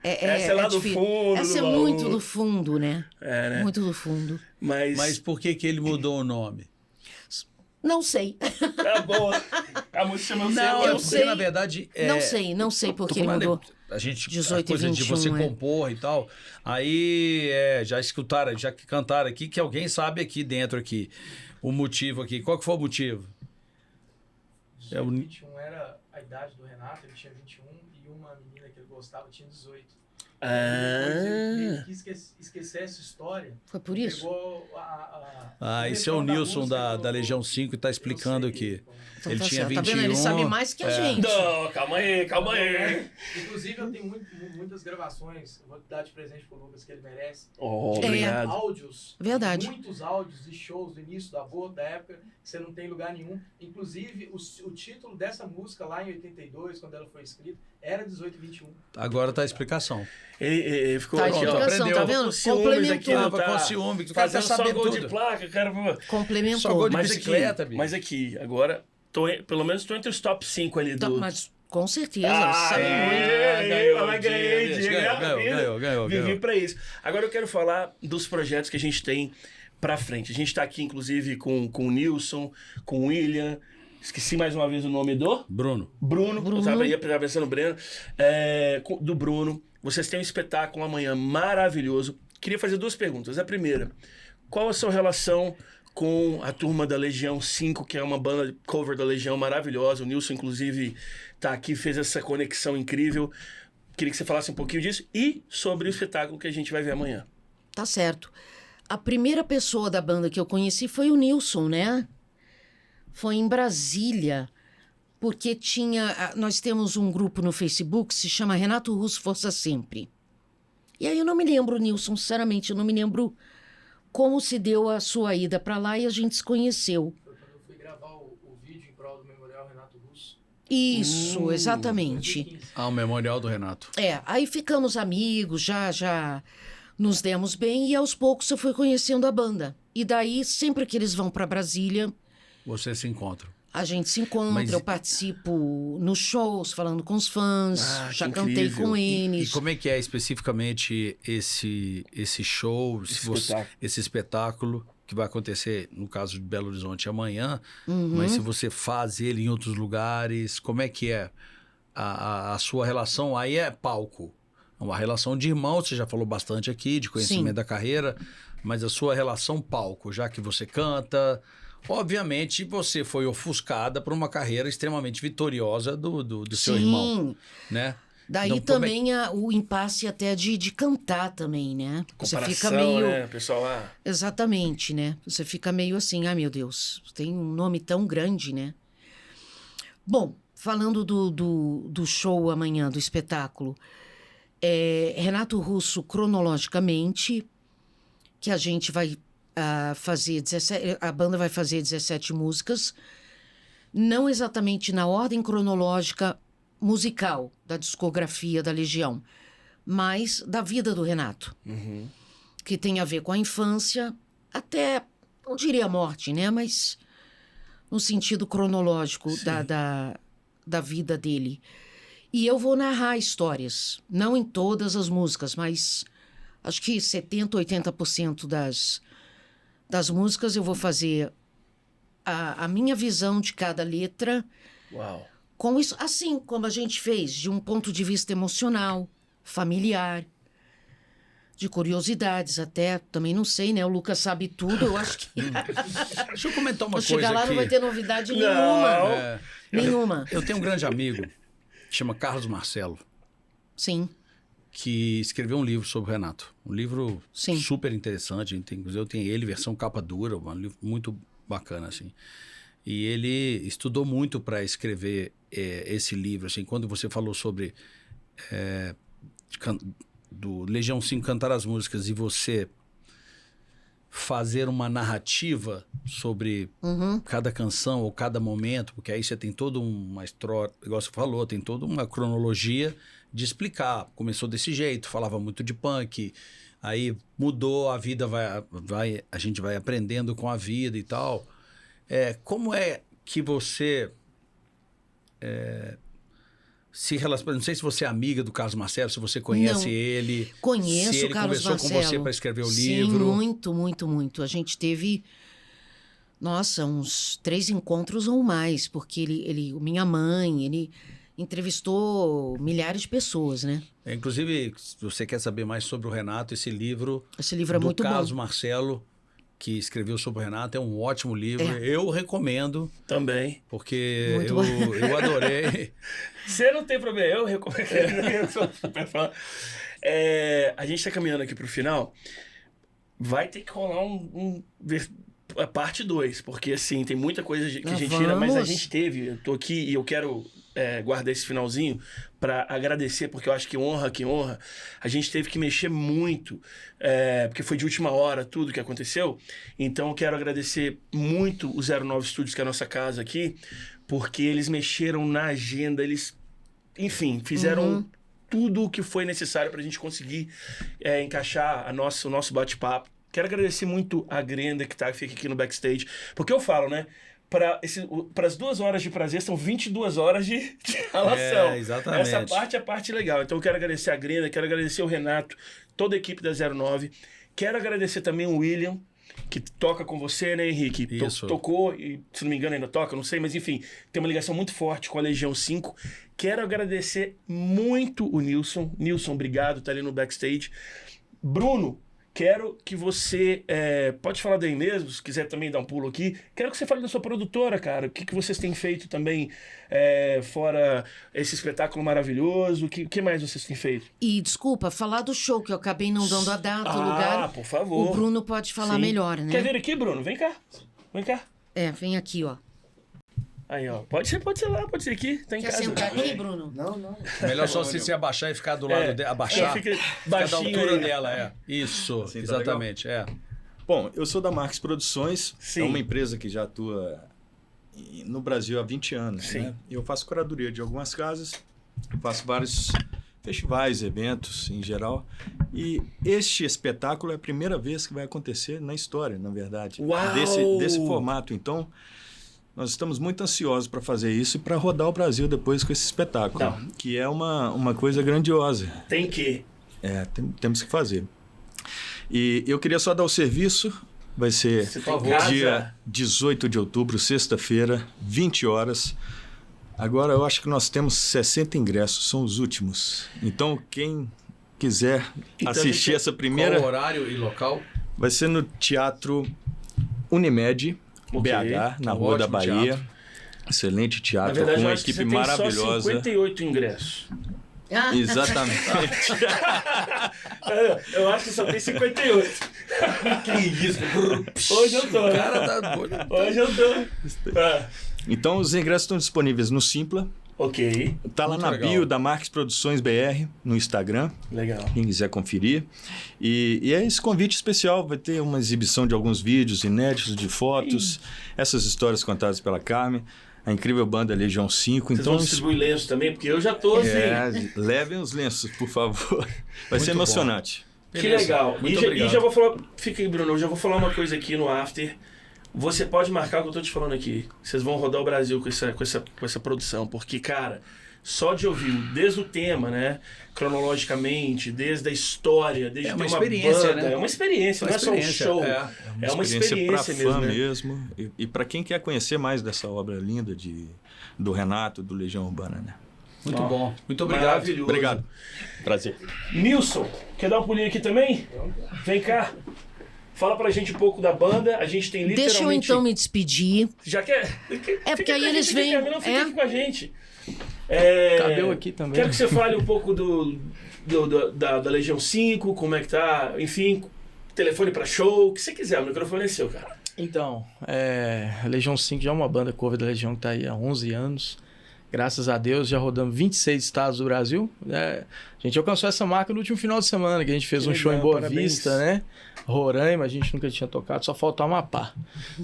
essa é lá do fundo. Essa é muito do fundo, né? Né? Muito do fundo. Mas por que ele mudou o nome? Não sei. Tá bom. A música chama Eu sei. Na verdade... Não sei por que ele mudou. A gente, 18 a coisa e 21, de você compor e tal. Aí, já escutaram, já que cantaram aqui, que alguém sabe aqui dentro aqui, o motivo aqui. Qual que foi o motivo? 21 era a idade do Renato, ele tinha 21, e uma menina que ele gostava tinha 18. Ele quis esquecer essa história. Foi por isso? Pegou esse é o Nilson da Legião 5 e tá explicando aqui. Então ele tá tinha certo. 21. Tá vendo? Ele sabe mais que a gente. Não, calma aí. Inclusive, eu tenho muitas gravações, eu vou dar de presente pro Lucas, que ele merece. Obrigado. Áudios. Verdade. Muitos áudios e shows do início da Boa, da época, que você não tem em lugar nenhum. Inclusive, o título dessa música, lá em 82, quando ela foi escrita, era 18 e 21. Agora tá a explicação. Ele ficou Tá a aqui, explicação, tá vendo? Complementou. Com ciúme, que o cara tá fazendo só sabendo gol tudo. de placa, cara. Complementou. Só gol de bicicleta, bicho. Mas aqui, agora, pelo menos tô entre os top 5 ali do... Mas com certeza, você sabe muito. Ganhou. Vivi pra isso. Agora eu quero falar dos projetos que a gente tem pra frente. A gente tá aqui, inclusive, com o Nilson, com o William. Esqueci mais uma vez o nome do... Bruno. Eu tava pensando no Breno. Do Bruno. Vocês têm um espetáculo amanhã maravilhoso. Queria fazer 2 perguntas. A primeira, qual a sua relação com a turma da Legião 5, que é uma banda de cover da Legião maravilhosa? O Nilson, inclusive, tá aqui, fez essa conexão incrível. Queria que você falasse um pouquinho disso e sobre o espetáculo que a gente vai ver amanhã. Tá certo. A primeira pessoa da banda que eu conheci foi o Nilson, né? Foi em Brasília, porque nós temos um grupo no Facebook que se chama Renato Russo Força Sempre. E aí eu não me lembro, Nilson, sinceramente, eu não me lembro como se deu a sua ida para lá e a gente se conheceu. Foi quando eu fui gravar o vídeo em prol do Memorial Renato Russo. Isso, exatamente. 2015. O Memorial do Renato. Aí ficamos amigos, já nos demos bem e aos poucos eu fui conhecendo a banda. E daí, sempre que eles vão para Brasília... Vocês se encontram. A gente se encontra, eu participo nos shows, falando com os fãs, já cantei com eles. E como é que é especificamente esse show, esse espetáculo que vai acontecer, no caso de Belo Horizonte, amanhã, mas se você faz ele em outros lugares, como é que é a sua relação? Aí é palco, uma relação de irmão, você já falou bastante aqui, de conhecimento da carreira, mas a sua relação palco, já que você canta... Obviamente, você foi ofuscada por uma carreira extremamente vitoriosa do seu irmão, né? Daí Então, como é- também o impasse até de cantar também, né? Você Comparação, fica meio... né? Pessoal, Exatamente, né? Você fica meio assim, ai meu Deus, tem um nome tão grande, né? Bom, falando do show amanhã, do espetáculo, Renato Russo, cronologicamente, que a gente vai fazer 17... A banda vai fazer 17 músicas, não exatamente na ordem cronológica musical da discografia da Legião, mas da vida do Renato, que tem a ver com a infância, até, não diria a morte, né? Mas no sentido cronológico da vida dele. E eu vou narrar histórias, não em todas as músicas, mas acho que 70%, 80% das músicas eu vou fazer a minha visão de cada letra. uau. Com isso, assim como a gente fez, de um ponto de vista emocional, familiar, de curiosidades até, também não sei, né? O Lucas sabe tudo, eu acho que... Deixa eu comentar uma Quando coisa chegar lá aqui. não vai ter novidade Não. nenhuma. É, Nenhuma. eu tenho um grande amigo, que chama Carlos Marcelo, Sim, que escreveu um livro sobre o Renato. Um livro Sim. super interessante. Inclusive, eu tenho ele, versão capa dura, um livro muito bacana, assim. E ele estudou muito para escrever esse livro. Assim, quando você falou sobre do Legião 5 cantar as músicas e você fazer uma narrativa sobre cada canção ou cada momento, porque aí você tem toda uma história, igual você falou, tem toda uma cronologia de explicar. Começou desse jeito, falava muito de punk, aí mudou, a vida a gente vai aprendendo com a vida e tal. Como é que você se relaciona? Não sei se você é amiga do Carlos Marcelo, se você conhece Não. ele. Conheço se ele o Carlos conversou Marcelo. com você para escrever o Sim, livro. muito, muito, muito. A gente teve, nossa, uns 3 encontros ou mais, porque minha mãe, ele entrevistou milhares de pessoas, né? Inclusive, se você quer saber mais sobre o Renato, esse livro Esse livro é do muito Carlos bom. Marcelo, que escreveu sobre o Renato, é um ótimo livro. Eu recomendo, Também. porque Muito bom. eu adorei. Você não tem problema, eu recomendo. Eu sou super fã. A gente tá caminhando aqui pro final. Vai ter que rolar a parte 2, porque assim, tem muita coisa que a gente tira, mas a gente teve. Eu tô aqui e eu quero guardar esse finalzinho para agradecer, porque eu acho que honra, a gente teve que mexer muito, porque foi de última hora tudo que aconteceu. Então eu quero agradecer muito o 09 Studios, que é a nossa casa aqui, porque eles mexeram na agenda, eles, enfim, fizeram tudo o que foi necessário para a gente conseguir encaixar o nosso bate-papo. Quero agradecer muito a Grenda, que fica aqui no backstage, porque eu falo, né? Para as 2 horas de prazer, são 22 horas de relação. Exatamente. Essa parte é a parte legal. Então eu quero agradecer a Grenda, quero agradecer o Renato, toda a equipe da 09. Quero agradecer também o William, que toca com você, né, Henrique? Isso. Tocou, e se não me engano ainda toca, não sei, mas enfim, tem uma ligação muito forte com a Legião 5. Quero agradecer muito o Nilson. Nilson, obrigado, tá ali no backstage. Bruno, quero que você... pode falar daí mesmo, se quiser também dar um pulo aqui. Quero que você fale da sua produtora, cara. O que vocês têm feito também, fora esse espetáculo maravilhoso? O que mais vocês têm feito? E, desculpa, falar do show, que eu acabei não dando a data, o lugar. Por favor. O Bruno pode falar Sim. melhor, né? Quer vir aqui, Bruno? Vem cá. Vem cá. Vem aqui, ó. Aí, ó. Pode ser lá, pode ser aqui. Tá em Quer casa. sentar aqui, Bruno? Não. Melhor só você se abaixar e ficar do lado dela. Abaixar. Fica Fica baixinho da altura aí. dela, Isso, Assim, tá exatamente, Bom, eu sou da Marques Produções, Sim. é uma empresa que já atua no Brasil há 20 anos. Sim. Né? Eu faço curadoria de algumas casas, faço vários festivais, eventos em geral. E este espetáculo é a primeira vez que vai acontecer na história, na verdade. Uau! Desse formato. Então, nós estamos muito ansiosos para fazer isso e para rodar o Brasil depois com esse espetáculo, Não. que é uma coisa grandiosa. Tem que. Temos que fazer. E eu queria só dar o serviço, vai ser Você tá em casa? dia 18 de outubro, sexta-feira, 20 horas. Agora eu acho que nós temos 60 ingressos, são os últimos. Então quem quiser Então, assistir gente, essa Qual primeira, o horário e local? vai ser no Teatro Unimed, Ok. BH, na Um Rua da ótimo Bahia. teatro. Excelente Na teatro, verdade, com eu uma acho que equipe você tem só maravilhosa. 58 ingressos. Ah, Exatamente. Eu acho que só tem 58. Que isso? Hoje eu tô. O cara tá doido. Hoje eu tô. Ah, Então, os ingressos estão disponíveis no Simpla. ok, Tá lá Muito na legal. bio da Marques Produções BR, no Instagram, legal. quem quiser conferir. E é esse convite especial, vai ter uma exibição de alguns vídeos inéditos, de fotos, essas histórias contadas pela Carmen, a incrível banda Legião 5. Vocês Então, vão distribuir lenços também? Porque eu já tô assim. levem os lenços, por favor. Vai ser Muito bom. emocionante. Que Beleza. legal. Muito E obrigado. já vou falar. Fica aí, Bruno. Eu já vou falar uma coisa aqui no After. Você pode marcar o que eu tô te falando aqui. Vocês vão rodar o Brasil com essa produção. Porque, cara, só de ouvir, desde o tema, né? Cronologicamente, desde a história, desde É ter uma experiência, banda. né? É uma experiência, não é só um show. É uma experiência para fã mesmo, né? mesmo. E para quem quer conhecer mais dessa obra linda do Renato, do Legião Urbana, né? Muito Ó, bom. Muito obrigado. Maravilhoso. Obrigado. Prazer. Nilson, quer dar um pulinho aqui também? Vem cá. Fala pra gente um pouco da banda. A gente tem literalmente... deixa eu então me despedir. Já quer? porque aí eles vêm- Fica é? aqui com a gente. Cabeu aqui também. Quero que você fale um pouco da Legião 5, como é que tá, enfim, telefone pra show, o que você quiser, o microfone é seu, cara. Então, a Legião 5 já é uma banda cover da Legião que está aí há 11 anos. Graças a Deus, já rodamos 26 estados do Brasil. A gente alcançou essa marca no último final de semana, que a gente fez Que um show em legal, Boa parabéns. Vista, né? Roraima, a gente nunca tinha tocado, só faltou Amapá.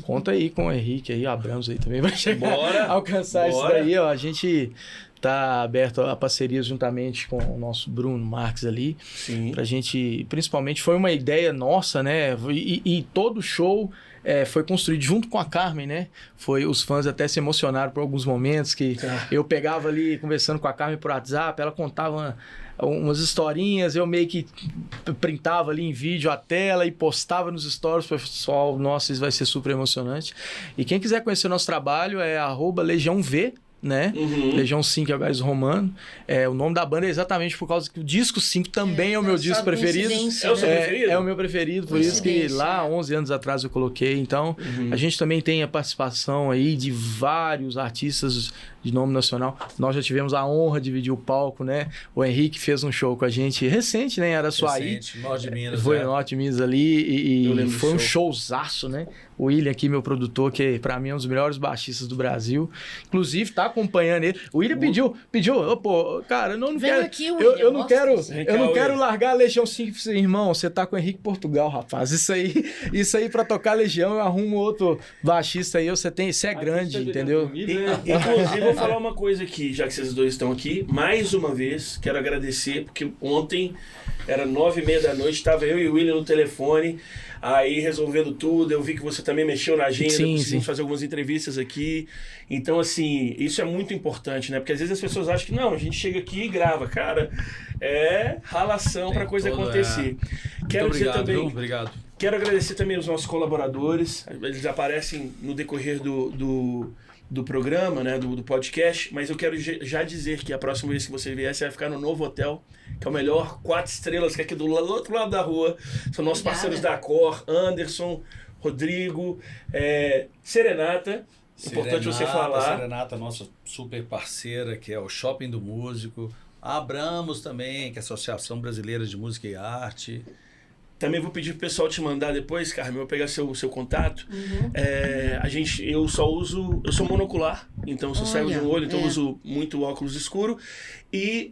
Conta aí com o Henrique aí, o Abramos aí também vai chegar Bora, a alcançar isso bora. daí, ó. A gente tá aberto a parcerias juntamente com o nosso Bruno Marques ali. Sim. Pra gente, principalmente, foi uma ideia nossa, né? E todo show foi construído junto com a Carmen, né? Os fãs até se emocionaram por alguns momentos que eu pegava ali, conversando com a Carmen por WhatsApp, ela contava umas historinhas, eu meio que printava ali em vídeo a tela e postava nos stories para o pessoal. Nossa, isso vai ser super emocionante. E quem quiser conhecer o nosso trabalho é @LegiãoV, né? Uhum. Legião 5 é o Gás Romano. O nome da banda é exatamente por causa que o disco 5 também é o meu disco Essa preferido. coincidência, É o seu né? preferido? É o meu preferido, por isso que Coincidência. lá 11 anos atrás eu coloquei. Então, a gente também tem a participação aí de vários artistas de nome nacional. Nós já tivemos a honra de dividir o palco, né? O Henrique fez um show com a gente recente, né? Em Araçuaí. Recente, Norte de Minas. Foi é. no Norte de Minas ali Eu e lembro do foi um show. showzaço, né? O William aqui, meu produtor, que pra mim é um dos melhores baixistas do Brasil. Inclusive, tá acompanhando ele. O William pediu, pô, cara, eu não Vem quero... aqui, eu William, não mostra quero, isso. Vem cá, eu não William. quero largar a Legião 5. Irmão, você tá com o Henrique Portugal, rapaz. Isso aí pra tocar Legião, eu arrumo outro baixista aí. Você é grande, entendeu? Inclusive, vou falar uma coisa aqui, já que vocês dois estão aqui. Mais uma vez, quero agradecer, porque ontem era 9h30 da noite, estava eu e o William no telefone, aí resolvendo tudo. Eu vi que você também mexeu na agenda, Sim, conseguimos sim. fazer algumas entrevistas aqui. Então, assim, isso é muito importante, né? Porque às vezes as pessoas acham que não, a gente chega aqui e grava. Cara, é ralação Tem pra coisa todo, acontecer. Quero Muito dizer obrigado, também. viu? Obrigado. Quero agradecer também os nossos colaboradores. Eles aparecem no decorrer do programa, né, do podcast, mas eu quero já dizer que a próxima vez que você vier, você vai ficar no Novo Hotel, que é o melhor 4 estrelas, que é aqui do outro lado da rua. São nossos Obrigada. parceiros da Cor, Anderson, Rodrigo, Serenata. Importante você falar. Serenata, nossa super parceira, que é o Shopping do Músico. A Abramos também, que é a Associação Brasileira de Música e Arte. Também vou pedir pro pessoal te mandar depois, Carmen, eu vou pegar seu contato. Eu sou monocular, então eu sou cego de um olho, então eu uso muito óculos escuro. E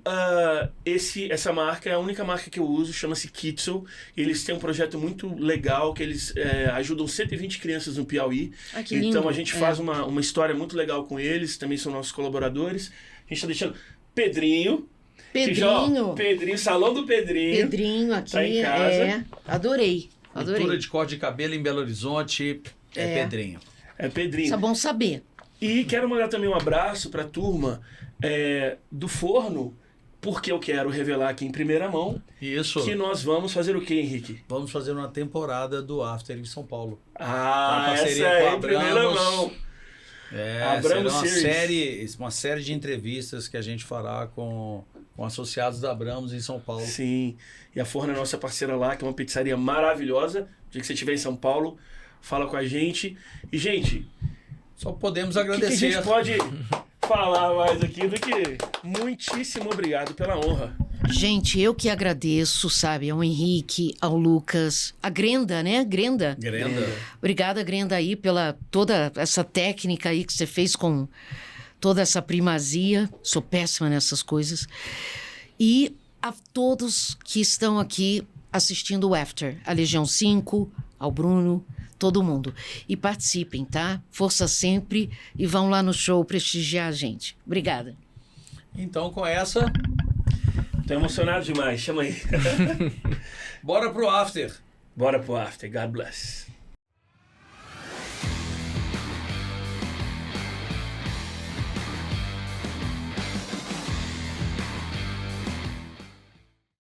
essa marca é a única marca que eu uso, chama-se Kitzel. Eles têm um projeto muito legal, que eles ajudam 120 crianças no Piauí. Ah, que lindo. Então a gente faz uma história muito legal com eles, também são nossos colaboradores. A gente está deixando Pedrinho. Que já, ó, Pedrinho, Salão do Pedrinho. Pedrinho aqui, Tá em casa. adorei. Pintura de corte de cabelo em Belo Horizonte, Pedrinho. É Pedrinho. Isso é bom saber. E quero mandar também um abraço para a turma do Forno, porque eu quero revelar aqui em primeira mão Isso. que nós vamos fazer o quê, Henrique? Vamos fazer uma temporada do After em São Paulo. Ah, Uma parceria essa com é a em primeira Abramos. mão. Será Abramos Series. uma série de entrevistas que a gente fará com associados da Abramos em São Paulo. Sim, e a Forno é nossa parceira lá, que é uma pizzaria maravilhosa. O dia que você estiver em São Paulo, fala com a gente. E, gente, Só podemos o que a agradecer. gente pode falar mais aqui do que muitíssimo obrigado pela honra. Gente, eu que agradeço, sabe, ao Henrique, ao Lucas, a Grenda, né? Grenda. Obrigada, Grenda, aí, pela toda essa técnica aí que você fez com toda essa primazia. Sou péssima nessas coisas. E a todos que estão aqui assistindo o After, a Legião 5, ao Bruno, todo mundo. E participem, tá? Força sempre e vão lá no show prestigiar a gente. Obrigada. Então, com essa, Tô emocionado demais, chama aí. bora pro after. Bora pro after, God bless.